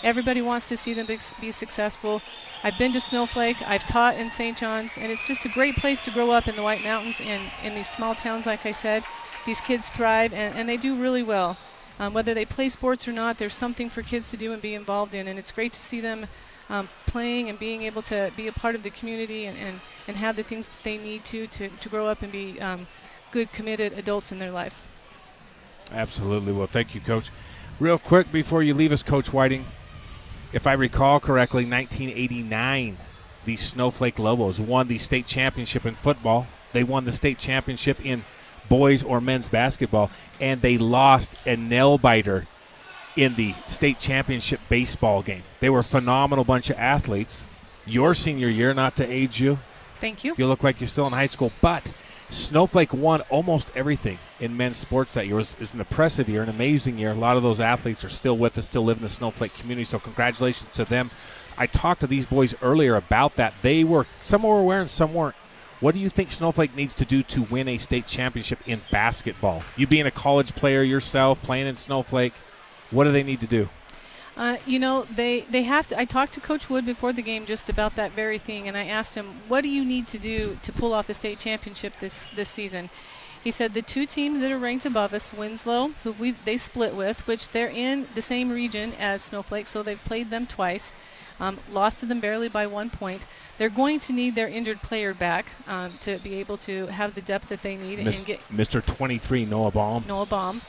Everybody wants to see them be successful. I've been to Snowflake. I've taught in St. John's, and it's just a great place to grow up in the White Mountains and in these small towns, like I said. These kids thrive, and they do really well. Whether they play sports or not, there's something for kids to do and be involved in, and it's great to see them playing and being able to be a part of the community and have the things that they need to grow up and be good, committed adults in their lives. Absolutely. Well, thank you, Coach. Real quick before you leave us, Coach Whiting, if I recall correctly, 1989, the Snowflake Lobos won the state championship in football. They won the state championship in boys or men's basketball, and they lost a nail-biter in the state championship baseball game. They were a phenomenal bunch of athletes. Your senior year, not to age you. Thank you. You look like you're still in high school, but Snowflake won almost everything in men's sports that year. It was an impressive year, an amazing year. A lot of those athletes are still with us, still live in the Snowflake community, so congratulations to them. I talked to these boys earlier about that. Some were wearing, some weren't. What do you think Snowflake needs to do to win a state championship in basketball? You being a college player yourself, playing in Snowflake, what do they need to do? They have to. I talked to Coach Wood before the game just about that very thing, and I asked him, what do you need to do to pull off the state championship this season? He said the 2 teams that are ranked above us, Winslow, who they split with, which they're in the same region as Snowflake, so they've played them twice, lost to them barely by 1 point. They're going to need their injured player back to be able to have the depth that they need. And get Mr. 23, Noah Baum.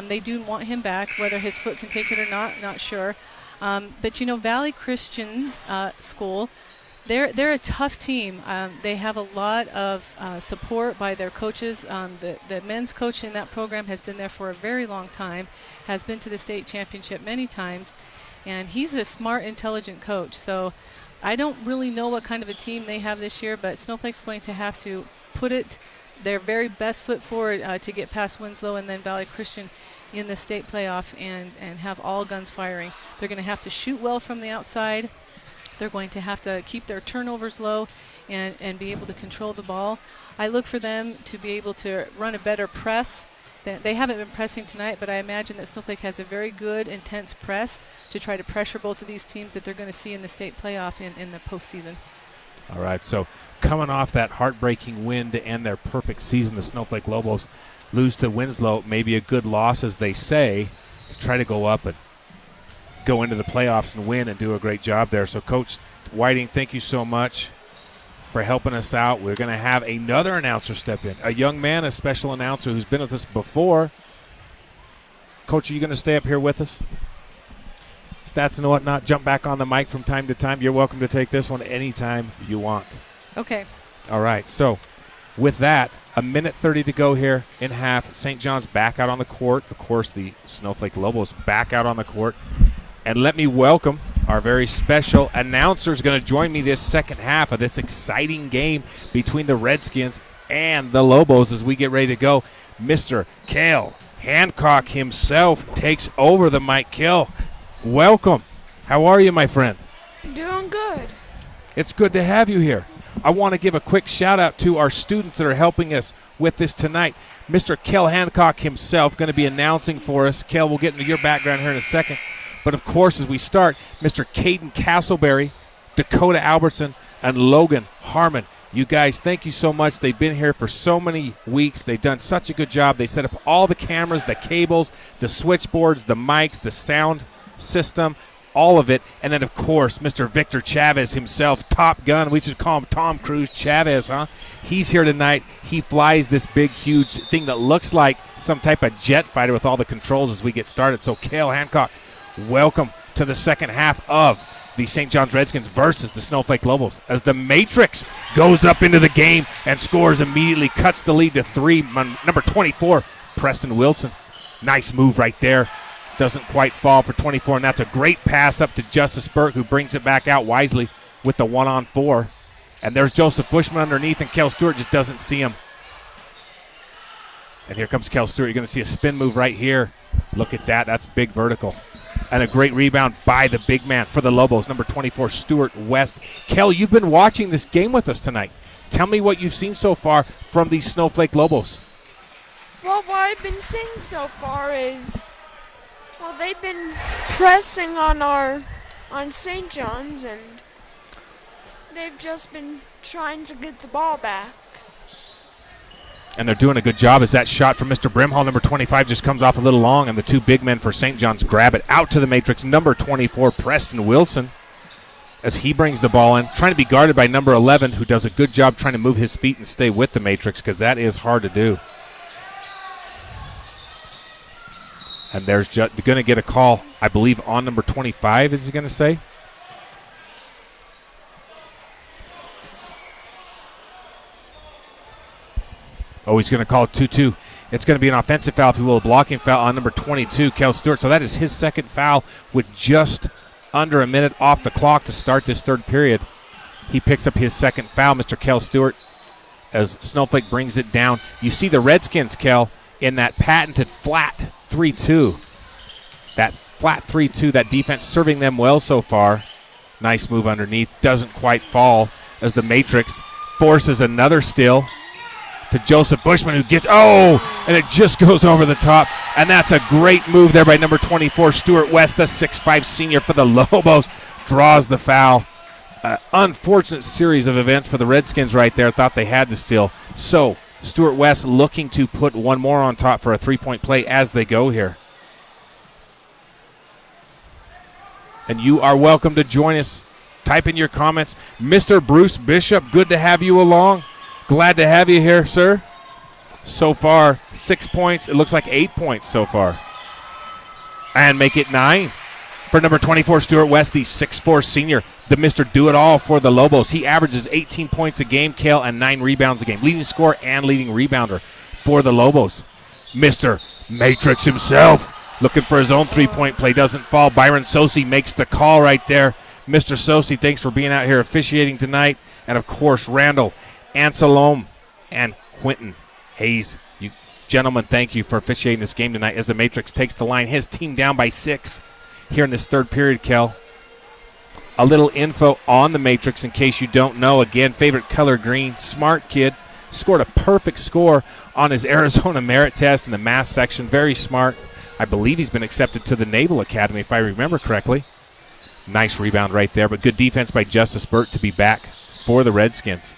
They do want him back, whether his foot can take it or not sure. But Valley Christian School, they're a tough team. They have a lot of support by their coaches. The men's coach in that program has been there for a very long time, has been to the state championship many times, and he's a smart, intelligent coach. So I don't really know what kind of a team they have this year, but Snowflake's going to have to put their very best foot forward to get past Winslow and then Valley Christian in the state playoff and have all guns firing. They're going to have to shoot well from the outside. They're going to have to keep their turnovers low and be able to control the ball. I look for them to be able to run a better press. They haven't been pressing tonight, but I imagine that Snowflake has a very good, intense press to try to pressure both of these teams that they're going to see in the state playoff in the postseason. All right, so coming off that heartbreaking win to end their perfect season, the Snowflake Lobos lose to Winslow. Maybe a good loss, as they say, to try to go up and go into the playoffs and win and do a great job there. So, Coach Whiting, thank you so much for helping us out. We're going to have another announcer step in, a young man, a special announcer who's been with us before. Coach, are you going to stay up here with us? Stats and whatnot, jump back on the mic from time to time. You're welcome to take this one anytime you want. Okay. All right, so with that, 1:30 to go here in half. St. John's back out on the court. Of course, the Snowflake Lobos back out on the court. And let me welcome our very special announcer who's going to join me this second half of this exciting game between the Redskins and the Lobos as we get ready to go. Mr. Cale Hancock himself takes over the mic. Cale, welcome. How are you, my friend? Doing good. It's good to have you here. I want to give a quick shout-out to our students that are helping us with this tonight. Mr. Cale Hancock himself going to be announcing for us. Cale, we'll get into your background here in a second. But, of course, as we start, Mr. Caden Castleberry, Dakota Albertson, and Logan Harmon. You guys, thank you so much. They've been here for so many weeks. They've done such a good job. They set up all the cameras, the cables, the switchboards, the mics, the sound system, all of it. And then, of course, Mr. Victor Chavez himself, Top Gun. We should call him Tom Cruise Chavez, huh? He's here tonight. He flies this big, huge thing that looks like some type of jet fighter with all the controls as we get started. So, Cale Hancock, welcome to the second half of the St. John's Redskins versus the Snowflake Lobos as the Matrix goes up into the game and scores immediately, cuts the lead to 3. Number 24, Preston Wilson. Nice move right there. Doesn't quite fall for 24, and that's a great pass up to Justice Burke, who brings it back out wisely with the 1-on-4. And there's Joseph Bushman underneath, and Kel Stewart just doesn't see him. And here comes Kel Stewart. You're going to see a spin move right here. Look at that. That's big vertical. And a great rebound by the big man for the Lobos, number 24, Stuart West. Kel, you've been watching this game with us tonight. Tell me what you've seen so far from these Snowflake Lobos. Well, what I've been seeing so far is, well, they've been pressing on St. John's, and they've just been trying to get the ball back. And they're doing a good job as that shot from Mr. Brimhall, number 25, just comes off a little long, and the two big men for St. John's grab it out to the Matrix. Number 24, Preston Wilson, as he brings the ball in, trying to be guarded by number 11, who does a good job trying to move his feet and stay with the Matrix, because that is hard to do. And there's going to get a call, I believe, on number 25, is he going to say? Oh, he's going to call it 2-2. It's going to be an offensive foul, if you will, a blocking foul on number 22, Kel Stewart. So that is his second foul with just under a minute off the clock to start this third period. He picks up his second foul, Mr. Kel Stewart, as Snowflake brings it down. You see the Redskins, Kel, in that patented flat 3-2. That flat 3-2, that defense serving them well so far. Nice move underneath. Doesn't quite fall as the Matrix forces another steal to Joseph Bushman, who gets, and it just goes over the top. And that's a great move there by number 24, Stuart West, the 6'5 senior for the Lobos, draws the foul. Unfortunate series of events for the Redskins right there. Thought they had the steal. So Stuart West looking to put one more on top for a three-point play as they go here. And you are welcome to join us. Type in your comments. Mr. Bruce Bishop, good to have you along. Glad to have you here, sir. So far, 6 points. It looks like 8 points so far. And make it 9 for number 24, Stuart West, the 6'4 senior, the Mr. Do-It-All for the Lobos. He averages 18 points a game, Cale, and 9 rebounds a game. Leading scorer and leading rebounder for the Lobos. Mr. Matrix himself, looking for his own three-point play. Doesn't fall. Byron Sosi makes the call right there. Mr. Sosi, thanks for being out here officiating tonight. And, of course, Randall Anselome and Quentin Hayes. You gentlemen, thank you for officiating this game tonight as the Matrix takes the line. His team down by 6 here in this third period, Kel. A little info on the Matrix in case you don't know. Again, favorite color green. Smart kid. Scored a perfect score on his Arizona merit test in the math section. Very smart. I believe he's been accepted to the Naval Academy, if I remember correctly. Nice rebound right there, but good defense by Justice Burt to be back for the Redskins.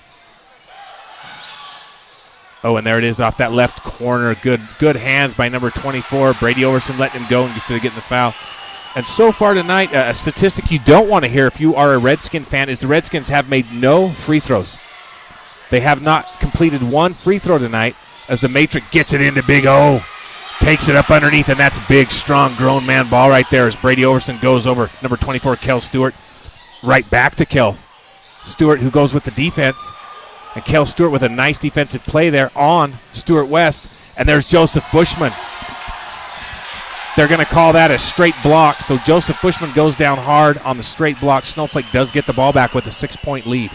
Oh, and there it is off that left corner. Good hands by number 24. Brady Overson letting him go instead of getting the foul. And so far tonight, a statistic you don't want to hear if you are a Redskin fan is the Redskins have made no free throws. They have not completed one free throw tonight as the Matrix gets it into Big O. Takes it up underneath, and that's big, strong, grown man ball right there as Brady Overson goes over number 24, Kel Stewart. Right back to Kel Stewart, who goes with the defense. And Kel Stewart with a nice defensive play there on Stuart West. And there's Joseph Bushman. They're going to call that a straight block. So Joseph Bushman goes down hard on the straight block. Snowflake does get the ball back with a 6-point lead.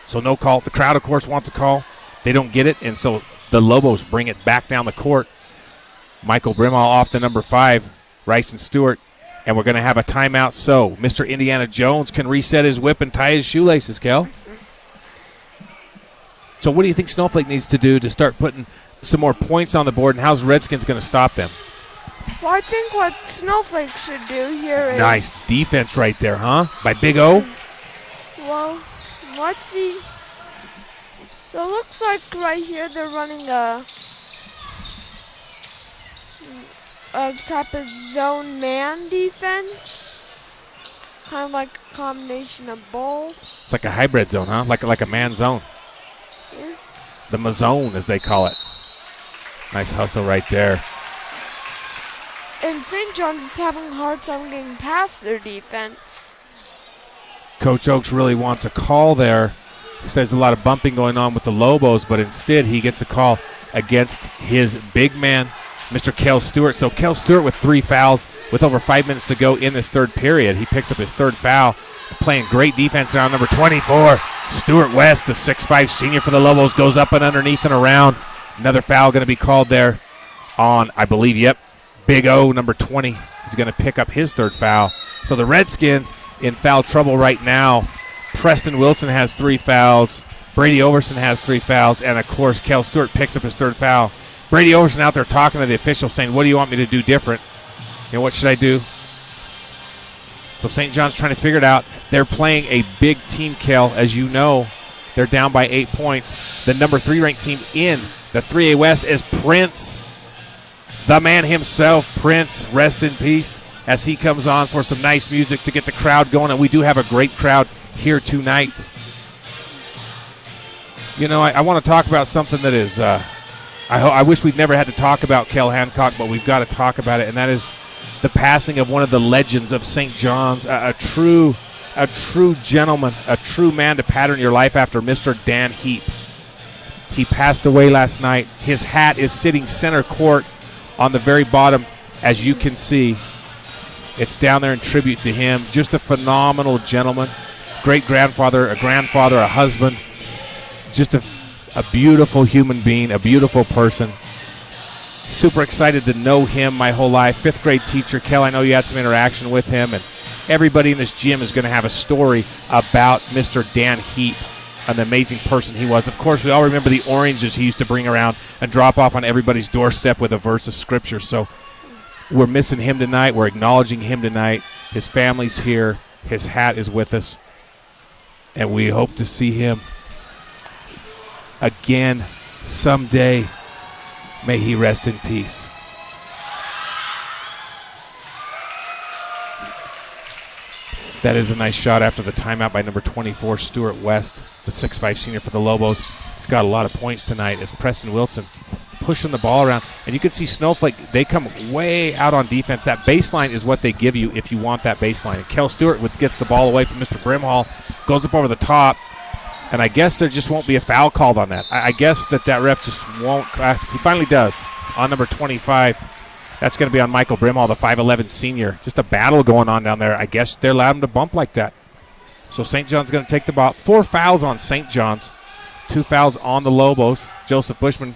So no call. The crowd, of course, wants a call. They don't get it, and so the Lobos bring it back down the court. Michael Brimall off to number 5, Ryson Stewart. And we're going to have a timeout so Mr. Indiana Jones can reset his whip and tie his shoelaces, Kel. So what do you think Snowflake needs to do to start putting some more points on the board, and how's Redskins going to stop them? Well, I think what Snowflake should do here is... Nice defense right there, huh? By Big O? Well, let's see. So it looks like right here they're running a type of zone man defense. Kind of like a combination of both. It's like a hybrid zone, huh? Like a man zone. Yeah. The mazone, as they call it. Nice hustle right there. And St. John's is having a hard time getting past their defense. Coach Oakes really wants a call there. He says a lot of bumping going on with the Lobos, but instead he gets a call against his big man, Mr. Kel Stewart. So Kel Stewart with 3 fouls with over 5 minutes to go in this third period. He picks up his 3rd foul, playing great defense now. Number 24, Stuart West, the 6'5 senior for the Lobos, goes up and underneath and around. Another foul going to be called there on, I believe, Big O, number 20. He's going to pick up his 3rd foul. So the Redskins in foul trouble right now. Preston Wilson has 3 fouls. Brady Overson has 3 fouls. And, of course, Kel Stewart picks up his 3rd foul. Brady Overson out there talking to the officials saying, what do you want me to do different? What should I do? So St. John's trying to figure it out. They're playing a big team, Kel. As you know, they're down by 8 points. The number 3 ranked team in the 3A West is Prince. The man himself, Prince. Rest in peace as he comes on for some nice music to get the crowd going. And we do have a great crowd here tonight. I want to talk about something that is, I wish we'd never had to talk about Kel Hancock, but we've got to talk about it, and that is the passing of one of the legends of St. John's, a true gentleman, a true man to pattern your life after, Mr. Dan Heap. He passed away last night. His hat is sitting center court on the very bottom, as you can see. It's down there in tribute to him. Just a phenomenal gentleman. Great-grandfather, a grandfather, a husband. Just a beautiful human being, a beautiful person. Super excited to know him my whole life. 5th grade teacher. Kel, I know you had some interaction with him, and everybody in this gym is going to have a story about Mr. Dan Heap, an amazing person he was. Of course, we all remember the oranges he used to bring around and drop off on everybody's doorstep with a verse of Scripture. So we're missing him tonight. We're acknowledging him tonight. His family's here. His hat is with us. And we hope to see him again someday. May he rest in peace. That is a nice shot after the timeout by number 24, Stuart West, the 6'5 senior for the Lobos. He's got a lot of points tonight as Preston Wilson pushing the ball around. And you can see Snowflake, they come way out on defense. That baseline is what they give you if you want that baseline. And Kel Stewart gets the ball away from Mr. Brimhall, goes up over the top. And I guess there just won't be a foul called on that. I guess that ref just won't. He finally does on number 25. That's going to be on Michael Brimhall, the 5'11 senior. Just a battle going on down there. I guess they're allowed him to bump like that. So St. John's going to take the ball. 4 fouls on St. John's. 2 fouls on the Lobos. Joseph Bushman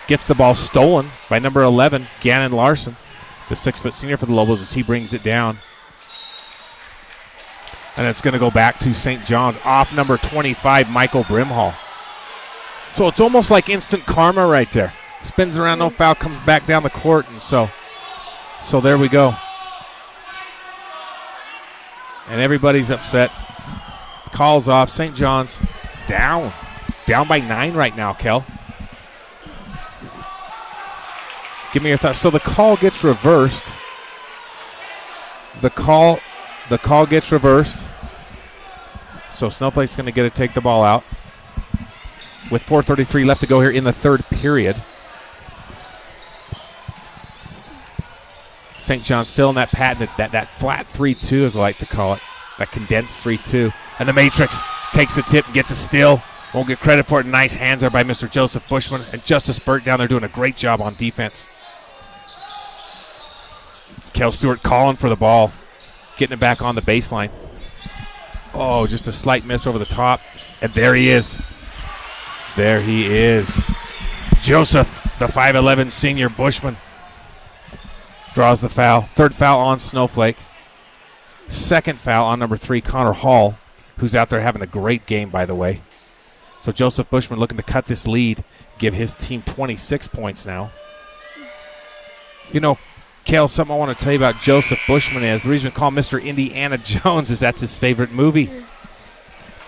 gets the ball stolen by number 11, Gannon Larson, the 6' senior for the Lobos, as he brings it down. And it's going to go back to St. John's off number 25, Michael Brimhall. So it's almost like instant karma right there. Spins around, no foul, comes back down the court, and so there we go. And everybody's upset. Calls off. St. John's down by 9 right now, Kel. Give me your thoughts. So the call gets reversed. The call gets reversed. So Snowflake's going to get to take the ball out with 4:33 left to go here in the third period. St. John's still in that patent, that flat 3-2, as I like to call it, that condensed 3-2. And the Matrix takes the tip and gets a steal. Won't get credit for it. Nice hands there by Mr. Joseph Bushman. And Justice Burt down there doing a great job on defense. Kel Stewart calling for the ball, getting it back on the baseline. Oh, just a slight miss over the top. And there he is. There he is. Joseph, the 5'11 senior Bushman, draws the foul. 3rd foul on Snowflake. 2nd foul on number 3, Connor Hall, who's out there having a great game, by the way. So Joseph Bushman looking to cut this lead, give his team 26 points now. You know, Kel, something I want to tell you about Joseph Bushman is, the reason we call him Mr. Indiana Jones is that's his favorite movie.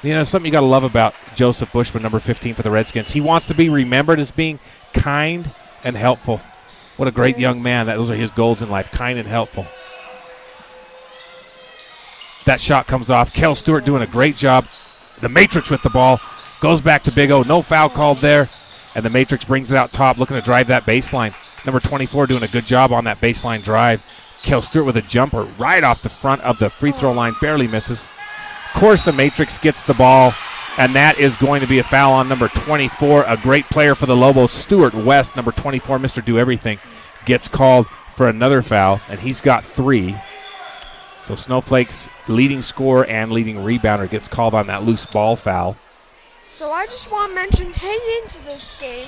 You know, something you got to love about Joseph Bushman, number 15 for the Redskins. He wants to be remembered as being kind and helpful. What a great young man. Those are his goals in life, kind and helpful. That shot comes off. Kel Stewart doing a great job. The Matrix with the ball. Goes back to Big O. No foul called there. And the Matrix brings it out top, looking to drive that baseline. Number 24 doing a good job on that baseline drive. Kel Stewart with a jumper right off the front of the free throw line. Barely misses. Of course, the Matrix gets the ball. And that is going to be a foul on number 24. A great player for the Lobos. Stuart West, number 24, Mr. Do Everything, gets called for another foul. And he's got 3. So Snowflake's leading scorer and leading rebounder gets called on that loose ball foul. So I just want to mention, heading into this game,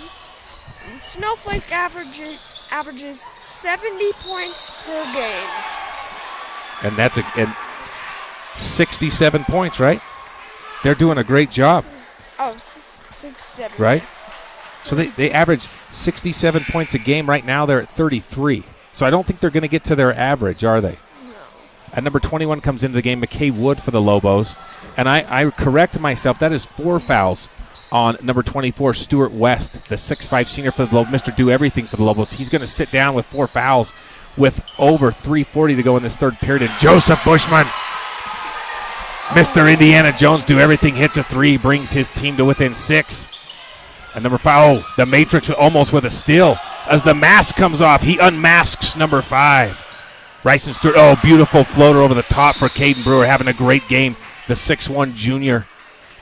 Snowflake averages 70 points per game. And that's 67 points, right? They're doing a great job. Oh, 67. Right? So they average 67 points a game. Right now they're at 33. So I don't think they're going to get to their average, are they? And number 21 comes into the game, McKay Wood for the Lobos. And I correct myself, that is 4 fouls on number 24, Stuart West, the 6'5 senior for the Lobos, Mr. Do Everything for the Lobos. He's going to sit down with 4 fouls with over 3:40 to go in this third period. And Joseph Bushman, Mr. Indiana Jones, Do Everything, hits a 3, brings his team to within 6. And number 5, the Matrix almost with a steal. As the mask comes off, he unmasks number 5. Bryson Stewart, beautiful floater over the top for Caden Brewer, having a great game. The 6'1 junior,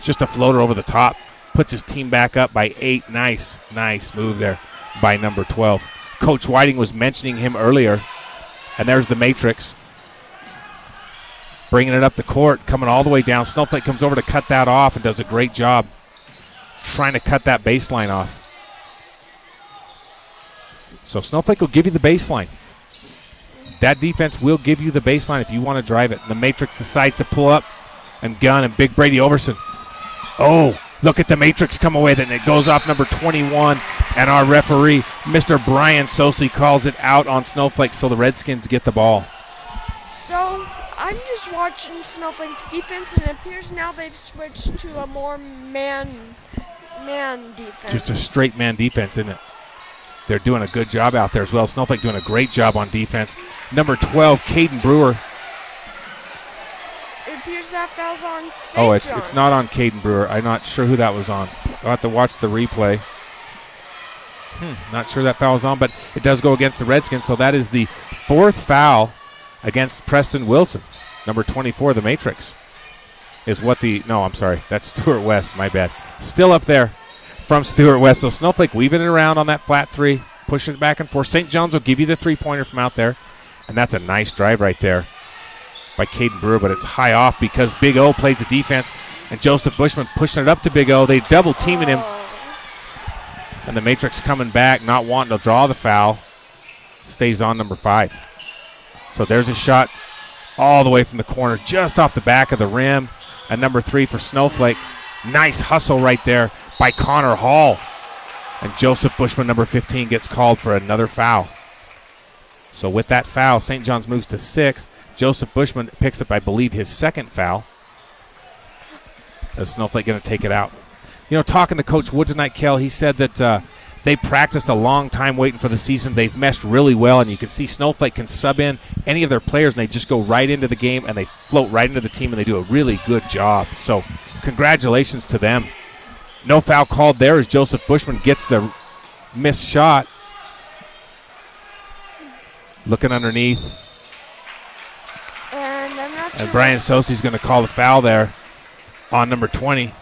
just a floater over the top. Puts his team back up by 8. Nice move there by number 12. Coach Whiting was mentioning him earlier. And there's the Matrix. Bringing it up the court, coming all the way down. Snowflake comes over to cut that off and does a great job trying to cut that baseline off. So Snowflake will give you the baseline. That defense will give you the baseline if you want to drive it. The Matrix decides to pull up and gun, and Big Brady Overson. Oh, look at the Matrix come away. Then it goes off number 21, and our referee, Mr. Brian Sosi, calls it out on Snowflake, so the Redskins get the ball. So I'm just watching Snowflake's defense, and it appears now they've switched to a more man defense. Just a straight man defense, isn't it? They're doing a good job out there as well. Snowflake doing a great job on defense. Number 12, Caden Brewer. It appears that foul's on St. John's. It's not on Caden Brewer. I'm not sure who that was on. I'll have to watch the replay. Not sure that foul was on, but it does go against the Redskins, so that is the 4th foul against Preston Wilson. Number 24, the Matrix, is what I'm sorry. That's Stuart West, my bad. Still up there from Stuart West. So Snowflake weaving it around on that flat 3, pushing it back and forth. St. John's will give you the 3-pointer from out there, and that's a nice drive right there by Caden Brewer, but it's high off because Big O plays the defense, and Joseph Bushman pushing it up to Big O. They double teaming him, and the Matrix coming back, not wanting to draw the foul, stays on number 5. So there's a shot all the way from the corner, just off the back of the rim, and number 3 for Snowflake. Nice hustle right there by Connor Hall. And Joseph Bushman, number 15, gets called for another foul. So with that foul, St. John's moves to 6. Joseph Bushman picks up, I believe, his 2nd foul. Is Snowflake going to take it out? You know, talking to Coach Wood tonight, Kel, he said that they practiced a long time waiting for the season. They've meshed really well, and you can see Snowflake can sub in any of their players, and they just go right into the game, and they float right into the team, and they do a really good job. So congratulations to them. No foul called there as Joseph Bushman gets the missed shot. Looking underneath. And Brian Sosi's going to call the foul there on number 20.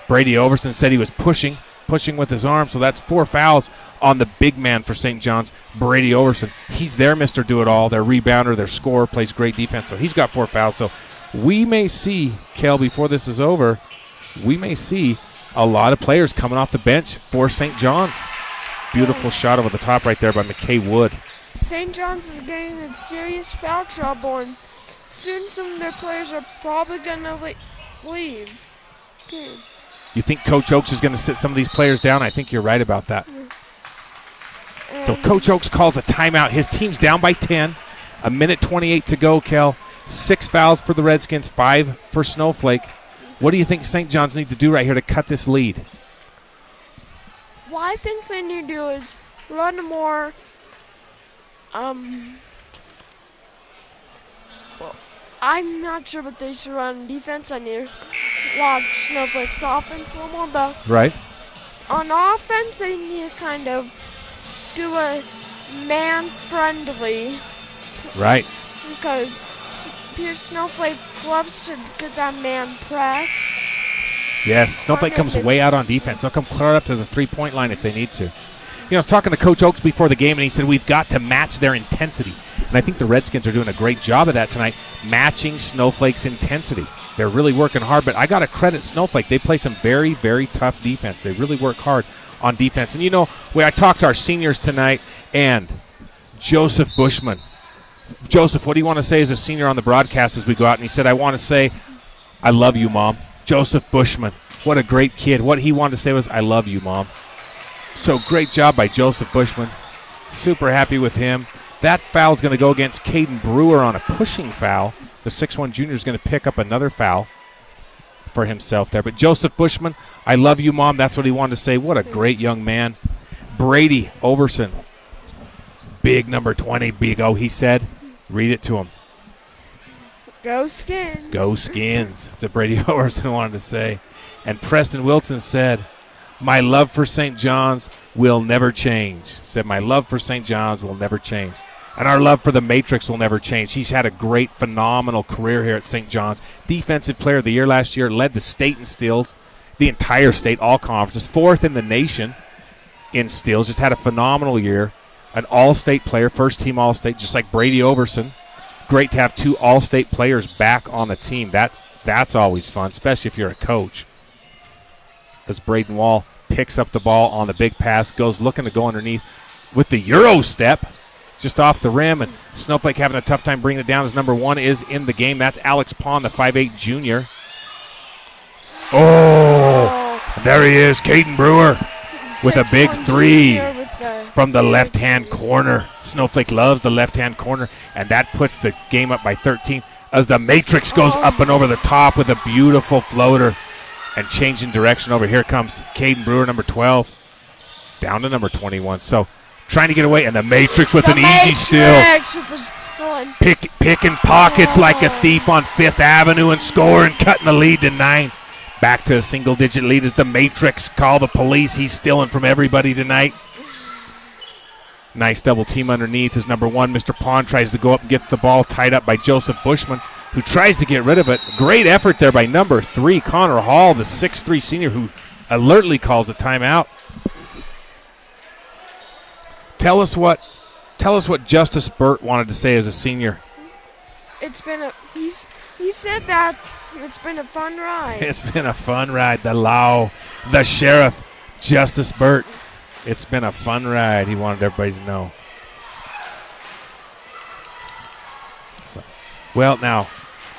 Brady Overson said he was pushing with his arm, so that's 4 fouls on the big man for St. John's, Brady Overson. He's their Mr. Do-It-All, their rebounder, their scorer, plays great defense, so he's got 4 fouls. So we may see, Kel, before this is over, we may see a lot of players coming off the bench for St. John's. Beautiful shot over the top right there by McKay Wood. St. John's is getting in serious foul trouble, and soon some of their players are probably going to leave. Okay. You think Coach Oakes is going to sit some of these players down? I think you're right about that. So Coach Oakes calls a timeout. His team's down by 10. 1:28 to go, Kel. 6 fouls for the Redskins, 5 for Snowflake. What do you think St. John's needs to do right here to cut this lead? What I think they need to do is run more, well, I'm not sure what they should run on defense. I need to watch Snowflake's offense a little more, but Right. on offense, they need to kind of do a man-friendly, Right. because Pierce Snowflake loves to get that man press. Yes, Snowflake comes way out on defense. They'll come clear up to the three-point line if they need to. I was talking to Coach Oakes before the game, and he said we've got to match their intensity. And I think the Redskins are doing a great job of that tonight, matching Snowflake's intensity. They're really working hard, but I got to credit Snowflake. They play some very, very tough defense. They really work hard on defense. And, when I talked to our seniors tonight, and Joseph Bushman. Joseph, what do you want to say as a senior on the broadcast as we go out? And he said, I want to say, I love you, Mom. Joseph Bushman. What a great kid. What he wanted to say was, I love you, Mom. So great job by Joseph Bushman. Super happy with him. That foul is going to go against Caden Brewer on a pushing foul. The 6'1 junior is going to pick up another foul for himself there. But Joseph Bushman, I love you, Mom. That's what he wanted to say. What a great young man. Brady Overson. Big number 20, Big O, he said. Read it to him. Go Skins. Go Skins. That's what Brady Overson wanted to say. And Preston Wilson said, my love for St. John's will never change. Said, my love for St. John's will never change. And our love for the Matrix will never change. He's had a great, phenomenal career here at St. John's. Defensive Player of the Year last year, led the state in steals, the entire state, all conferences, 4th in the nation in steals. Just had a phenomenal year. An all-state player, first-team all-state, just like Brady Overson. Great to have 2 all-state players back on the team. That's always fun, especially if you're a coach. As Braden Wall picks up the ball on the big pass, goes looking to go underneath with the Euro step, just off the rim, and Snowflake having a tough time bringing it down as number 1 is in the game. That's Alex Pond, the 5'8 junior. Oh, there he is, Caden Brewer with a big 3 from the left-hand corner. Snowflake loves the left-hand corner, and that puts the game up by 13 as the Matrix goes up and over the top with a beautiful floater. And changing direction over here comes Caden Brewer, number 12, down to number 21. So trying to get away, and the Matrix with an easy steal. Picking pockets like a thief on 5th Avenue and scoring, cutting the lead to 9. Back to a single-digit lead as the Matrix call the police. He's stealing from everybody tonight. Nice double team underneath as number 1, Mr. Pond, tries to go up and gets the ball tied up by Joseph Bushman, who tries to get rid of it. Great effort there by number 3, Connor Hall, the 6'3 senior, who alertly calls a timeout. Tell us what Justice Burt wanted to say as a senior. He said that it's been a fun ride. It's been a fun ride. The sheriff, Justice Burt. It's been a fun ride. He wanted everybody to know. So, well, now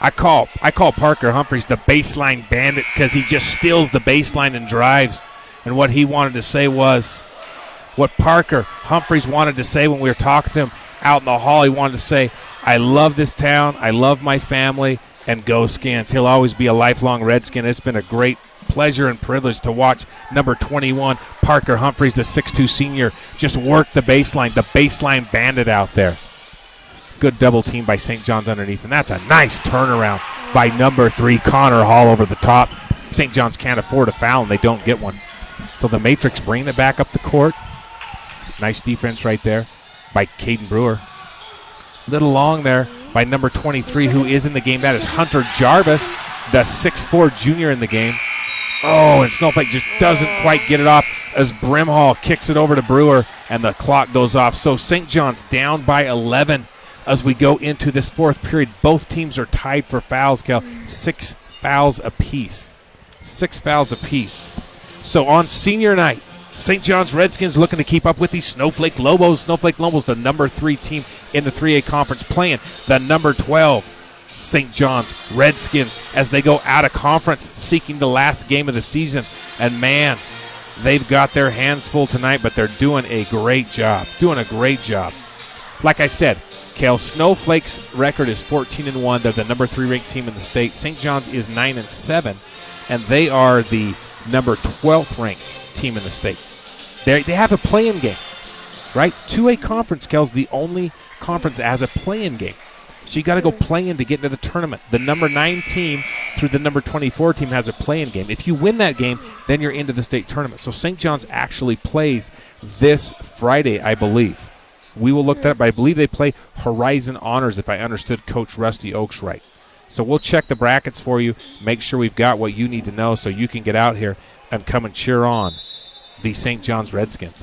I call Parker Humphreys the baseline bandit because he just steals the baseline and drives. And what he wanted to say was, what Parker Humphreys wanted to say when we were talking to him out in the hall, he wanted to say, I love this town, I love my family, and go Skins. He'll always be a lifelong Redskin. It's been a great pleasure and privilege to watch number 21, Parker Humphreys, the 6'2 senior, just work the baseline bandit out there. Good double team by St. John's underneath, and that's a nice turnaround by number 3, Connor Hall, over the top. St. John's can't afford a foul, and they don't get one. So the Matrix bringing it back up the court. Nice defense right there by Caden Brewer. Little long there by number 23, who is in the game. That is Hunter Jarvis, the 6'4 junior in the game. Oh, and Snowflake just doesn't quite get it off as Brimhall kicks it over to Brewer, and the clock goes off. So St. John's down by 11 as we go into this 4th period. Both teams are tied for fouls, Cal. 6 fouls apiece. 6 fouls apiece. So on senior night, St. John's Redskins looking to keep up with the Snowflake Lobos. Snowflake Lobos, the number 3 team in the 3A conference, playing the number 12 St. John's Redskins as they go out of conference, seeking the last game of the season. And man, they've got their hands full tonight, but they're doing a great job. Like I said, Kale, Snowflake's record is 14-1. They're the number 3 ranked team in the state. St. John's is 9-7. and they are the number 12th ranked team in the state. They have a play-in game, right? 2A conference, Kel's the only conference that has a play-in game. So you got to go play-in to get into the tournament. The number 9 team through the number 24 team has a play-in game. If you win that game, then you're into the state tournament. So St. John's actually plays this Friday, I believe. We will look that up, but I believe they play Horizon Honors, if I understood Coach Rusty Oaks right. So we'll check the brackets for you, make sure we've got what you need to know so you can get out here and come and cheer on the St. John's Redskins.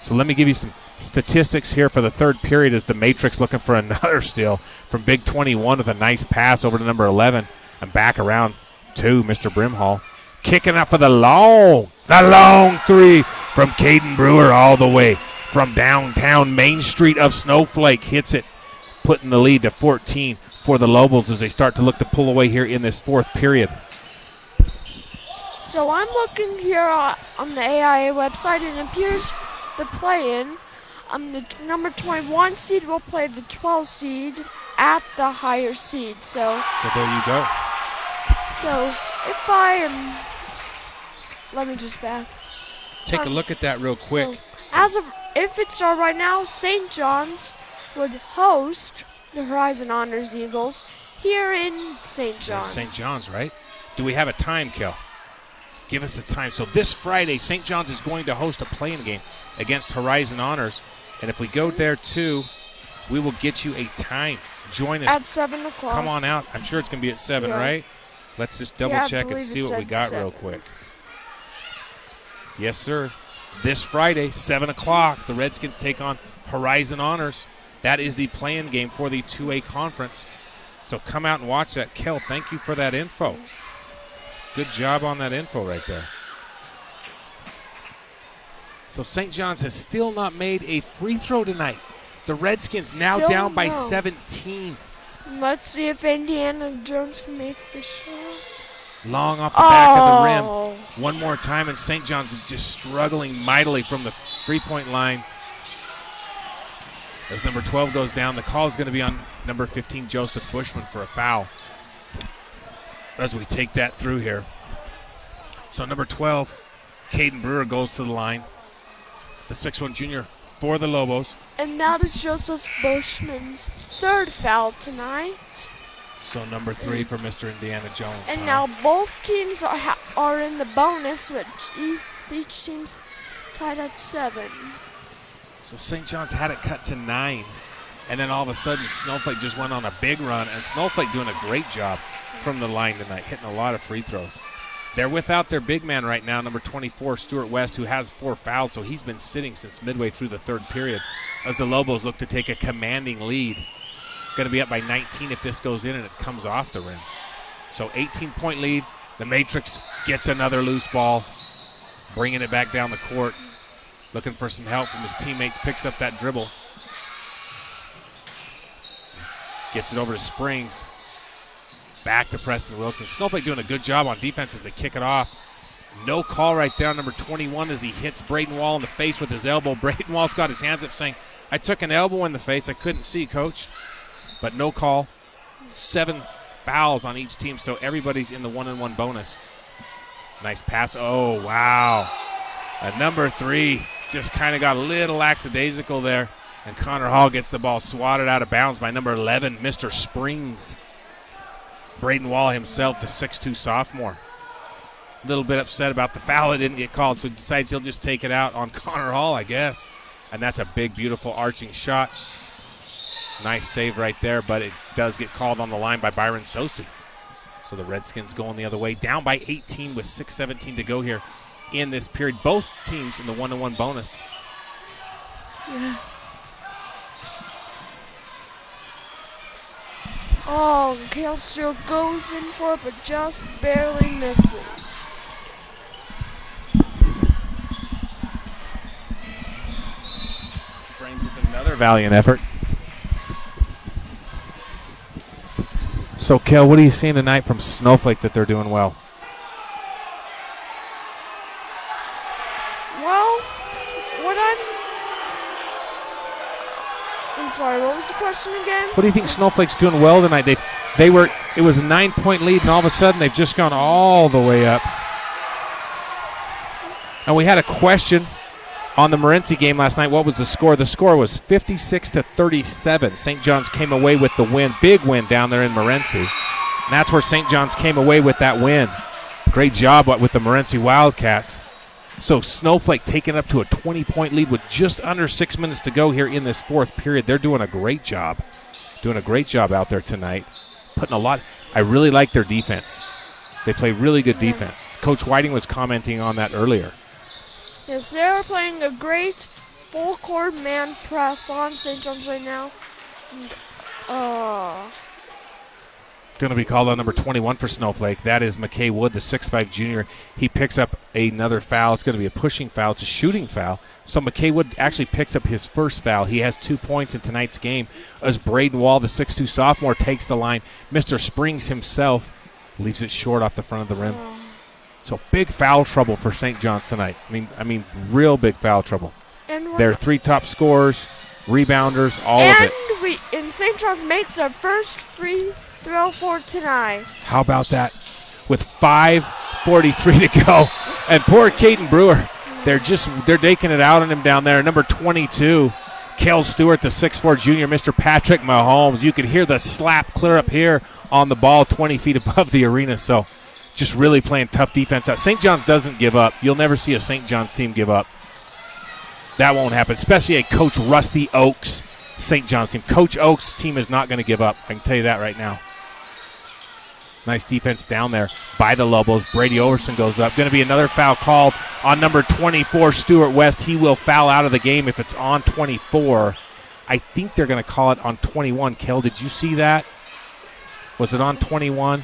So let me give you some statistics here for the third period as the Matrix looking for another steal from Big 21 with a nice pass over to number 11 and back around to Mr. Brimhall. Kicking up for the long three from Caden Brewer all the way from downtown Main Street of Snowflake. Hits it, putting the lead to 14 for the Lobos as they start to look to pull away here in this fourth period. So I'm looking here on the AIA website, and it appears the play-in. The number 21 seed will play the 12 seed at the higher seed. So there you go. So if I am, let me just back. Take a look at that real quick. So if it's right now, St. John's would host the Horizon Honors Eagles here in St. John's. St. John's, right? Do we have a time, Kel? Give us a time. So this Friday, St. John's is going to host a play-in game against Horizon Honors. And if we go there, too, we will get you a time. Join us. At 7 o'clock. Come on out. I'm sure it's going to be at 7, right? Let's just double-check and see what we got real quick. Yes, sir. This Friday, 7 o'clock, the Redskins take on Horizon Honors. That is the play-in game for the 2A conference. So come out and watch that. Kel, thank you for that info. Good job on that info right there. So St. John's has still not made a free throw tonight. The Redskins now down by 17. Let's see if Indiana Jones can make the shot. Long off the back of the rim. One more time, and St. John's is just struggling mightily from the three-point line. As number 12 goes down, the call is going to be on number 15, Joseph Bushman, for a foul. As we take that through here. So number 12, Caden Brewer, goes to the line. The 6'1 junior for the Lobos. And that is Joseph Bushman's third foul tonight. So number 3 for Mr. Indiana Jones. And now both teams are in the bonus, which each team's tied at 7. So St. John's had it cut to 9. And then all of a sudden, Snowflake just went on a big run. And Snowflake doing a great job from the line tonight, hitting a lot of free throws. They're without their big man right now, number 24, Stuart West, who has 4 fouls, so he's been sitting since midway through the third period as the Lobos look to take a commanding lead. Going to be up by 19 if this goes in and it comes off the rim. So 18-point lead. The Matrix gets another loose ball, bringing it back down the court, looking for some help from his teammates, picks up that dribble. Gets it over to Springs. Back to Preston Wilson. Snowflake doing a good job on defense as they kick it off. No call right there on number 21 as he hits Braden Wall in the face with his elbow. Braden Wall's got his hands up saying, I took an elbow in the face. I couldn't see, coach. But no call. 7 fouls on each team, so everybody's in the 1-and-1 bonus. Nice pass. Oh, wow. And number 3 just kind of got a little lackadaisical there. And Connor Hall gets the ball swatted out of bounds by number 11, Mr. Springs. Braden Wall himself, the 6'2 sophomore. A little bit upset about the foul that didn't get called, so he decides he'll just take it out on Connor Hall, I guess. And that's a big, beautiful arching shot. Nice save right there, but it does get called on the line by Byron Sosi. So the Redskins going the other way, down by 18 with 6:17 to go here in this period. Both teams in the 1-and-1 bonus. Yeah. Oh, Kelsey goes in for it, but just barely misses. Springs with another valiant effort. So, Kel, what are you seeing tonight from Snowflake that they're doing well? Well, I'm sorry, what was the question again? What do you think Snowflake's doing well tonight? They were It was a 9-point lead, and all of a sudden they've just gone all the way up. And we had a question on the Morenci game last night. What was the score? The score was 56-37. St. John's came away with the win. Big win down there in Morenci. And that's where St. John's came away with that win. Great job with the Morenci Wildcats. So Snowflake taking up to a 20-point lead with just under 6 minutes to go here in this fourth period. They're doing a great job. Doing a great job out there tonight. Putting a lot. I really like their defense. They play really good defense. Coach Whiting was commenting on that earlier. Yes, they're playing a great full-court man press on St. John's right now. Going to be called on number 21 for Snowflake. That is McKay Wood, the 6'5 junior. He picks up another foul. It's going to be a pushing foul. It's a shooting foul. So McKay Wood actually picks up his first foul. He has 2 points in tonight's game as Braden Wall, the 6'2 sophomore, takes the line. Mr. Springs himself leaves it short off the front of the rim. So big foul trouble for St. John's tonight. I mean, real big foul trouble. And their 3 top scorers, rebounders, all of it. And St. John's makes their first free throw for tonight. How about that? With 5:43 to go, and poor Caden Brewer, they're daking it out on him down there. Number 22, Kel Stewart, the 6'4 junior, Mr. Patrick Mahomes. You can hear the slap clear up here on the ball, 20 feet above the arena. So, just really playing tough defense. St. John's doesn't give up. You'll never see a St. John's team give up. That won't happen, especially a Coach Rusty Oaks St. John's team. Coach Oaks' team is not going to give up. I can tell you that right now. Nice defense down there by the Lobos. Brady Overson goes up. Going to be another foul called on number 24, Stuart West. He will foul out of the game if it's on 24. I think they're going to call it on 21. Kel, did you see that? Was it on 21?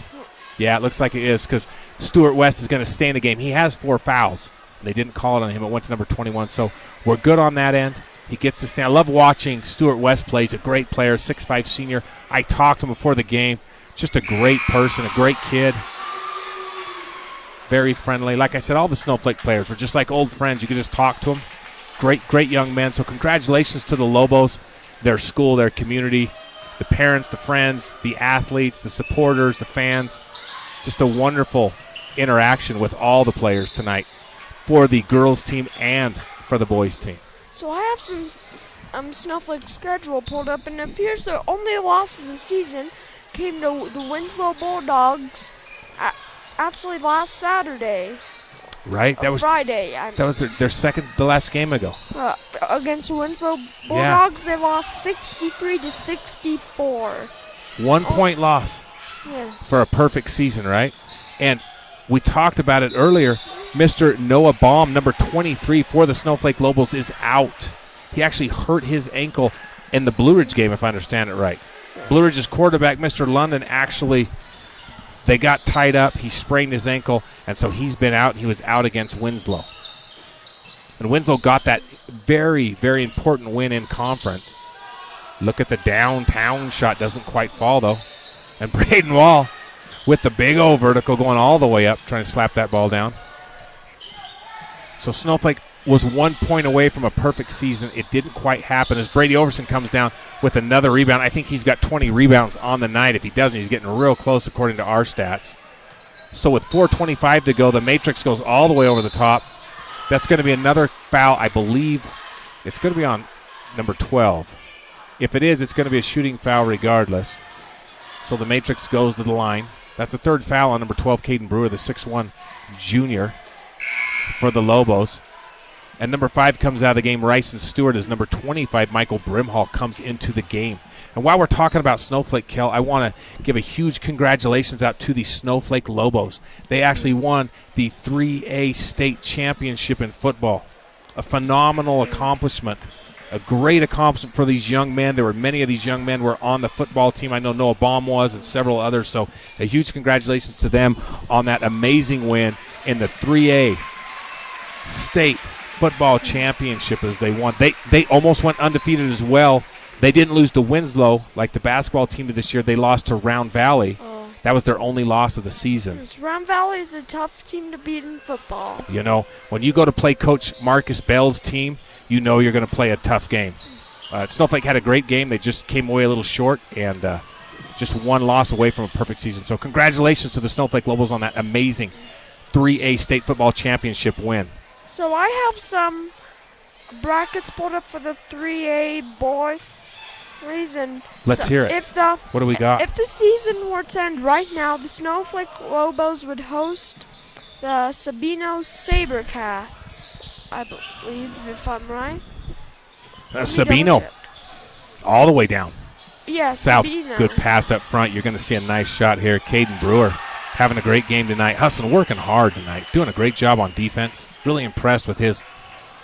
Yeah, it looks like it is because Stuart West is going to stay in the game. He has 4 fouls. They didn't call it on him. It went to number 21. So we're good on that end. He gets to stand. I love watching Stuart West play. He's a great player, 6'5 senior. I talked to him before the game. Just a great person, a great kid. Very friendly. Like I said, all the Snowflake players were just like old friends. You could just talk to them. Great young men. So congratulations to the Lobos, their school, their community, the parents, the friends, the athletes, the supporters, the fans. Just a wonderful interaction with all the players tonight for the girls team and for the boys team. So I have some Snowflake schedule pulled up, and it appears their only loss of the season came to the Winslow Bulldogs actually last Saturday. Right? That was Friday. That was their second, the last game ago. Against the Winslow Bulldogs, They lost 63-64. 1 point loss for a perfect season, right? And we talked about it earlier. Mr. Noah Baum, number 23 for the Snowflake Lobos, is out. He actually hurt his ankle in the Blue Ridge game, if I understand it right. Blue Ridge's quarterback, Mr. London, actually, they got tied up. He sprained his ankle, and so he's been out. He was out against Winslow. And Winslow got that very, very important win in conference. Look at the downtown shot. Doesn't quite fall, though. And Braden Wall with the big O vertical going all the way up, trying to slap that ball down. So Snowflake was 1 point away from a perfect season. It didn't quite happen as Brady Overson comes down with another rebound. I think he's got 20 rebounds on the night. If he doesn't, he's getting real close according to our stats. So with 4:25 to go, the matrix goes all the way over the top. That's going to be another foul. I believe it's going to be on number 12. If it is, it's going to be a shooting foul regardless. So the matrix goes to the line. That's the third foul on number 12, Caden Brewer, the 6'1 junior for the Lobos. And number 5 comes out of the game, Ryson Stewart, as number 25, Michael Brimhall, comes into the game. And while we're talking about Snowflake, Kel, I want to give a huge congratulations out to the Snowflake Lobos. They actually won the 3A state championship in football. A phenomenal accomplishment. A great accomplishment for these young men. There were many of these young men were on the football team. I know Noah Baum was and several others. So a huge congratulations to them on that amazing win in the 3A state football championship as they won. They almost went undefeated as well. They didn't lose to Winslow like the basketball team did this year. They lost to Round Valley. That was their only loss of the season. Round Valley is a tough team to beat in football. You know, when you go to play Coach Marcus Bell's team, you know you're going to play a tough game. Snowflake had a great game. They just came away a little short, and just one loss away from a perfect season. So congratulations to the Snowflake Lobos on that amazing 3A state football championship win. So I have some brackets pulled up for the 3A boy reason. Let's hear it. What do we got? If the season were to end right now, the Snowflake Lobos would host the Sabino Sabercats, I believe, if I'm right. Sabino, all the way down. Yeah, South, Sabino. good pass up front. You're going to see a nice shot here. Caden Brewer having a great game tonight. Hustling, working hard tonight. Doing a great job on defense. Really impressed with his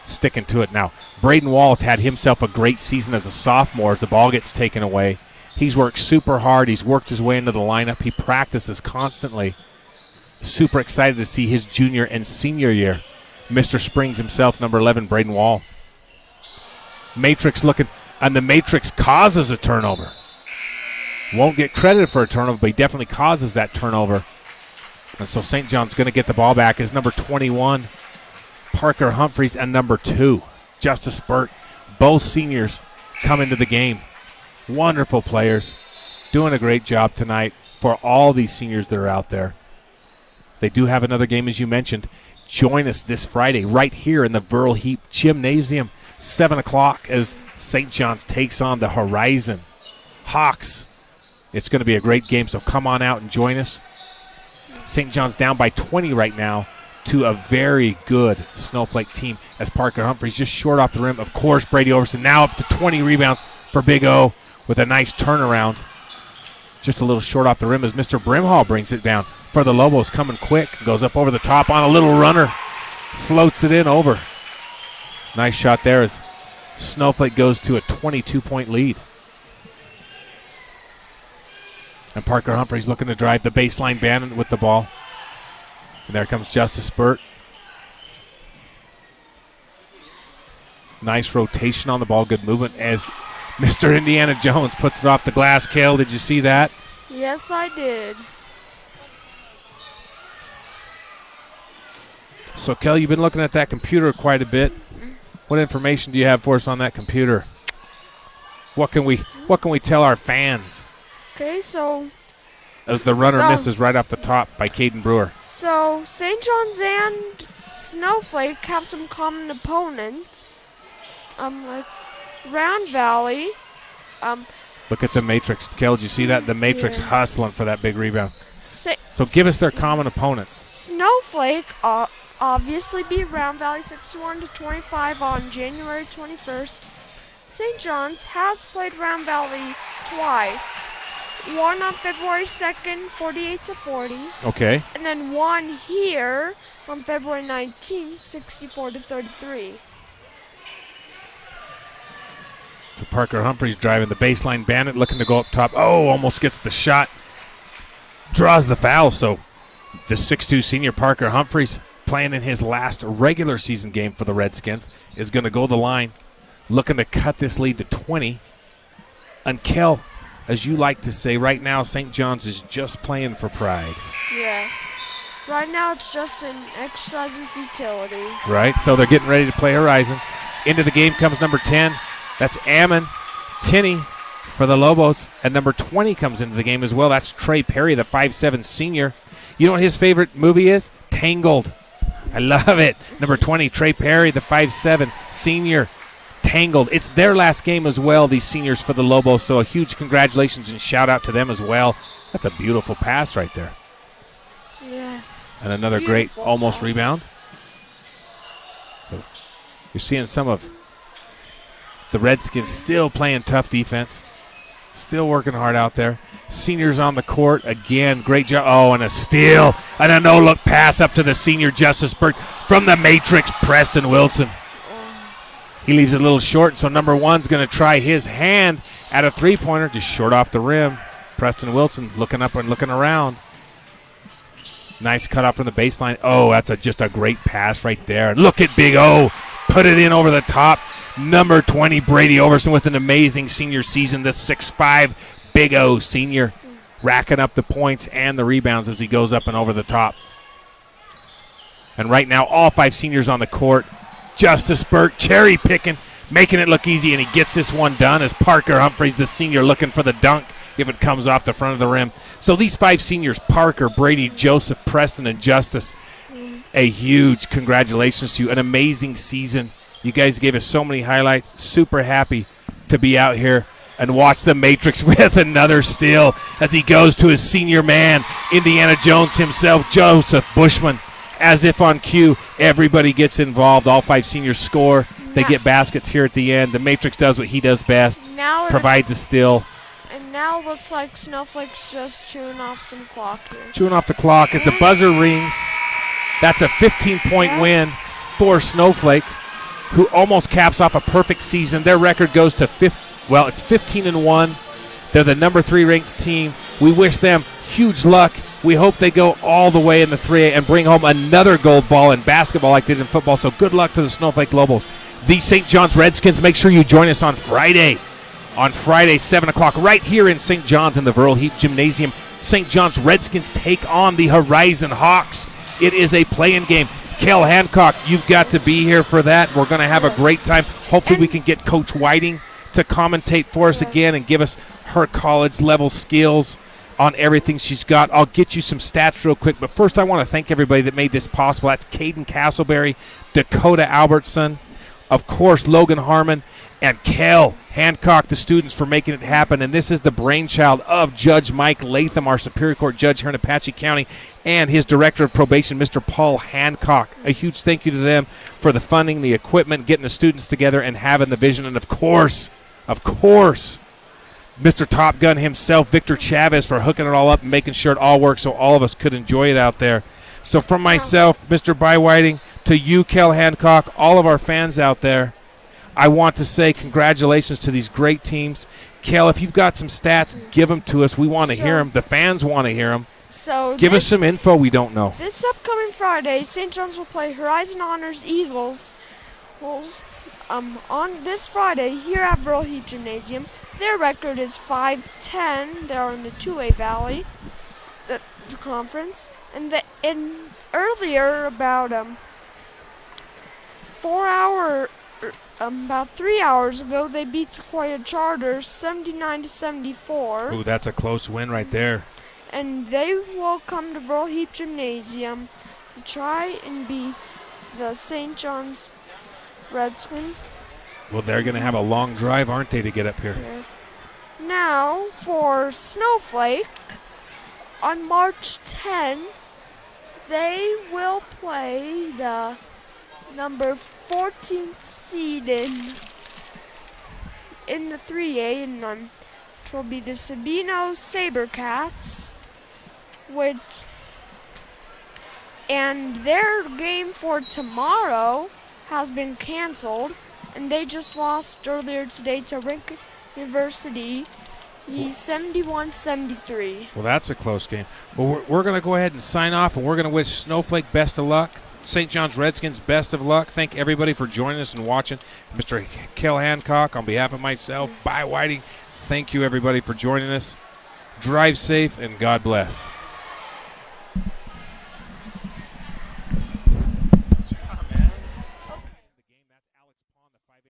sticking to it. Now, Braden Wallace had himself a great season as a sophomore as the ball gets taken away. He's worked super hard. He's worked his way into the lineup. He practices constantly. Super excited to see his junior and senior year. Mr. Springs himself, number 11, Braden Wall. Matrix looking, and the Matrix causes a turnover. Won't get credit for a turnover, but he definitely causes that turnover. And so St. John's going to get the ball back as number 21, Parker Humphreys, and number 2, Justice Burt. Both seniors come into the game. Wonderful players. Doing a great job tonight for all these seniors that are out there. They do have another game, as you mentioned. Join us this Friday right here in the Verl Heap Gymnasium, 7 o'clock, as St. John's takes on the Horizon Hawks. It's going to be a great game, so come on out and join us. St. John's down by 20 right now to a very good Snowflake team as Parker Humphreys just short off the rim. Of course, Brady Overson now up to 20 rebounds for Big O with a nice turnaround. Just a little short off the rim as Mr. Brimhall brings it down for the Lobos, coming quick. Goes up over the top on a little runner. Floats it in over. Nice shot there as Snowflake goes to a 22-point lead. And Parker Humphreys looking to drive the baseline Bannon with the ball. And there comes Justice Burt. Nice rotation on the ball. Good movement as Mr. Indiana Jones puts it off the glass. Kale, did you see that? Yes, I did. So, Kel, you've been looking at that computer quite a bit. What information do you have for us on that computer? What can we tell our fans? Okay, so as the runner misses right off the top by Caden Brewer. So St. John's and Snowflake have some common opponents. Like Round Valley. Look at the Matrix. Kel, did you see that? The Matrix hustling for that big rebound. So give us their common opponents. Snowflake obviously beat Round Valley 61-25 on January 21st. St. John's has played Round Valley twice. One on February 2nd, 48-40. Okay. And then one here on February 19th, 64-33. So Parker Humphreys driving the baseline. Bandit looking to go up top. Oh, almost gets the shot. Draws the foul. So the 6'2 senior Parker Humphreys, playing in his last regular season game for the Redskins, is going to go the line, looking to cut this lead to 20. And Kel, as you like to say, right now St. John's is just playing for pride. Yes. Right now it's just an exercise in futility. Right, so they're getting ready to play Horizon. Into the game comes number 10. That's Ammon Tinney for the Lobos. And number 20 comes into the game as well. That's Trey Perry, the 5'7 senior. You know what his favorite movie is? Tangled. I love it. Number 20, Trey Perry, the 5'7 senior. Tangled. It's their last game as well, these seniors for the Lobos, so a huge congratulations and shout out to them as well. That's a beautiful pass right there. Yes. And another great almost rebound. So you're seeing some of the Redskins still playing tough defense, still working hard out there. Seniors on the court again. Great job. Oh, and a steal and a no-look pass up to the senior Justice Burt from the Matrix, Preston Wilson. He leaves it a little short, so number 1's going to try his hand at a three-pointer, just short off the rim. Preston Wilson looking up and looking around. Nice cut off from the baseline. Oh, that's just a great pass right there. And look at Big O. Put it in over the top. Number 20, Brady Overson, with an amazing senior season. The 6'5 Big O senior, racking up the points and the rebounds as he goes up and over the top. And right now, all 5 seniors on the court. Justice Burt cherry picking, making it look easy, and he gets this one done as Parker Humphreys, the senior, looking for the dunk. if it comes off the front of the rim. So these 5 seniors, Parker, Brady, Joseph, Preston, and Justice, a huge congratulations to you. An amazing season. You guys gave us so many highlights. Super happy to be out here and watch the Matrix with another steal as he goes to his senior man, Indiana Jones himself, Joseph Bushman. As if on cue, everybody gets involved. All 5 seniors score. They get baskets here at the end. The Matrix does what he does best, provides a steal. And now looks like Snowflake's just chewing off some clock here. Chewing off the clock. As the buzzer rings, that's a 15-point win for Snowflake, who almost caps off a perfect season. Their record goes to it's 15-1. They're the number 3 ranked team. We wish them huge luck. We hope they go all the way in the 3A and bring home another gold ball in basketball like they did in football. So good luck to the Snowflake Lobos. The St. John's Redskins, make sure you join us on Friday. On Friday, 7 o'clock, right here in St. John's in the Verl Heap Gymnasium. St. John's Redskins take on the Horizon Hawks. It is a play-in game. Kel Hancock, you've got to be here for that. We're going to have a great time. Hopefully we can get Coach Whiting to commentate for us again and give us her college-level skills on everything she's got. I'll get you some stats real quick, but first I want to thank everybody that made this possible. That's Caden Castleberry, Dakota Albertson, of course Logan Harmon, and Kel Hancock, the students, for making it happen. And this is the brainchild of Judge Mike Latham, our Superior Court judge here in Apache County, and his Director of Probation, Mr. Paul Hancock. A huge thank you to them for the funding, the equipment, getting the students together, and having the vision. And of course, Mr. Top Gun himself, Victor Chavez, for hooking it all up and making sure it all works so all of us could enjoy it out there. So from myself, Mr. Whiting, to you, Kel Hancock, all of our fans out there, I want to say congratulations to these great teams. Kel, if you've got some stats, give them to us. We want to hear them. The fans want to hear them. So give us some info we don't know. This upcoming Friday, St. John's will play Horizon Honors Eagles on this Friday here at Verl Heap Gymnasium. Their record is 5-10. They're in the 2A Valley, the conference. And earlier, about 3 hours ago, they beat Sequoia Charter 79-74. Ooh, that's a close win right there. And they will come to Verl Heap Gymnasium to try and beat the St. John's Redskins. Well, they're going to have a long drive, aren't they, to get up here? Yes. Now, for Snowflake, on March 10, they will play the number 14th seed in the 3A, and it will be the Sabino Sabercats, and their game for tomorrow has been canceled, and they just lost earlier today to Rankin University, 71-73. Well, that's a close game. Well, we're going to go ahead and sign off, and we're going to wish Snowflake best of luck. St. John's Redskins, best of luck. Thank everybody for joining us and watching. Mr. Kel Hancock, on behalf of myself, Whiting, thank you everybody for joining us. Drive safe, and God bless.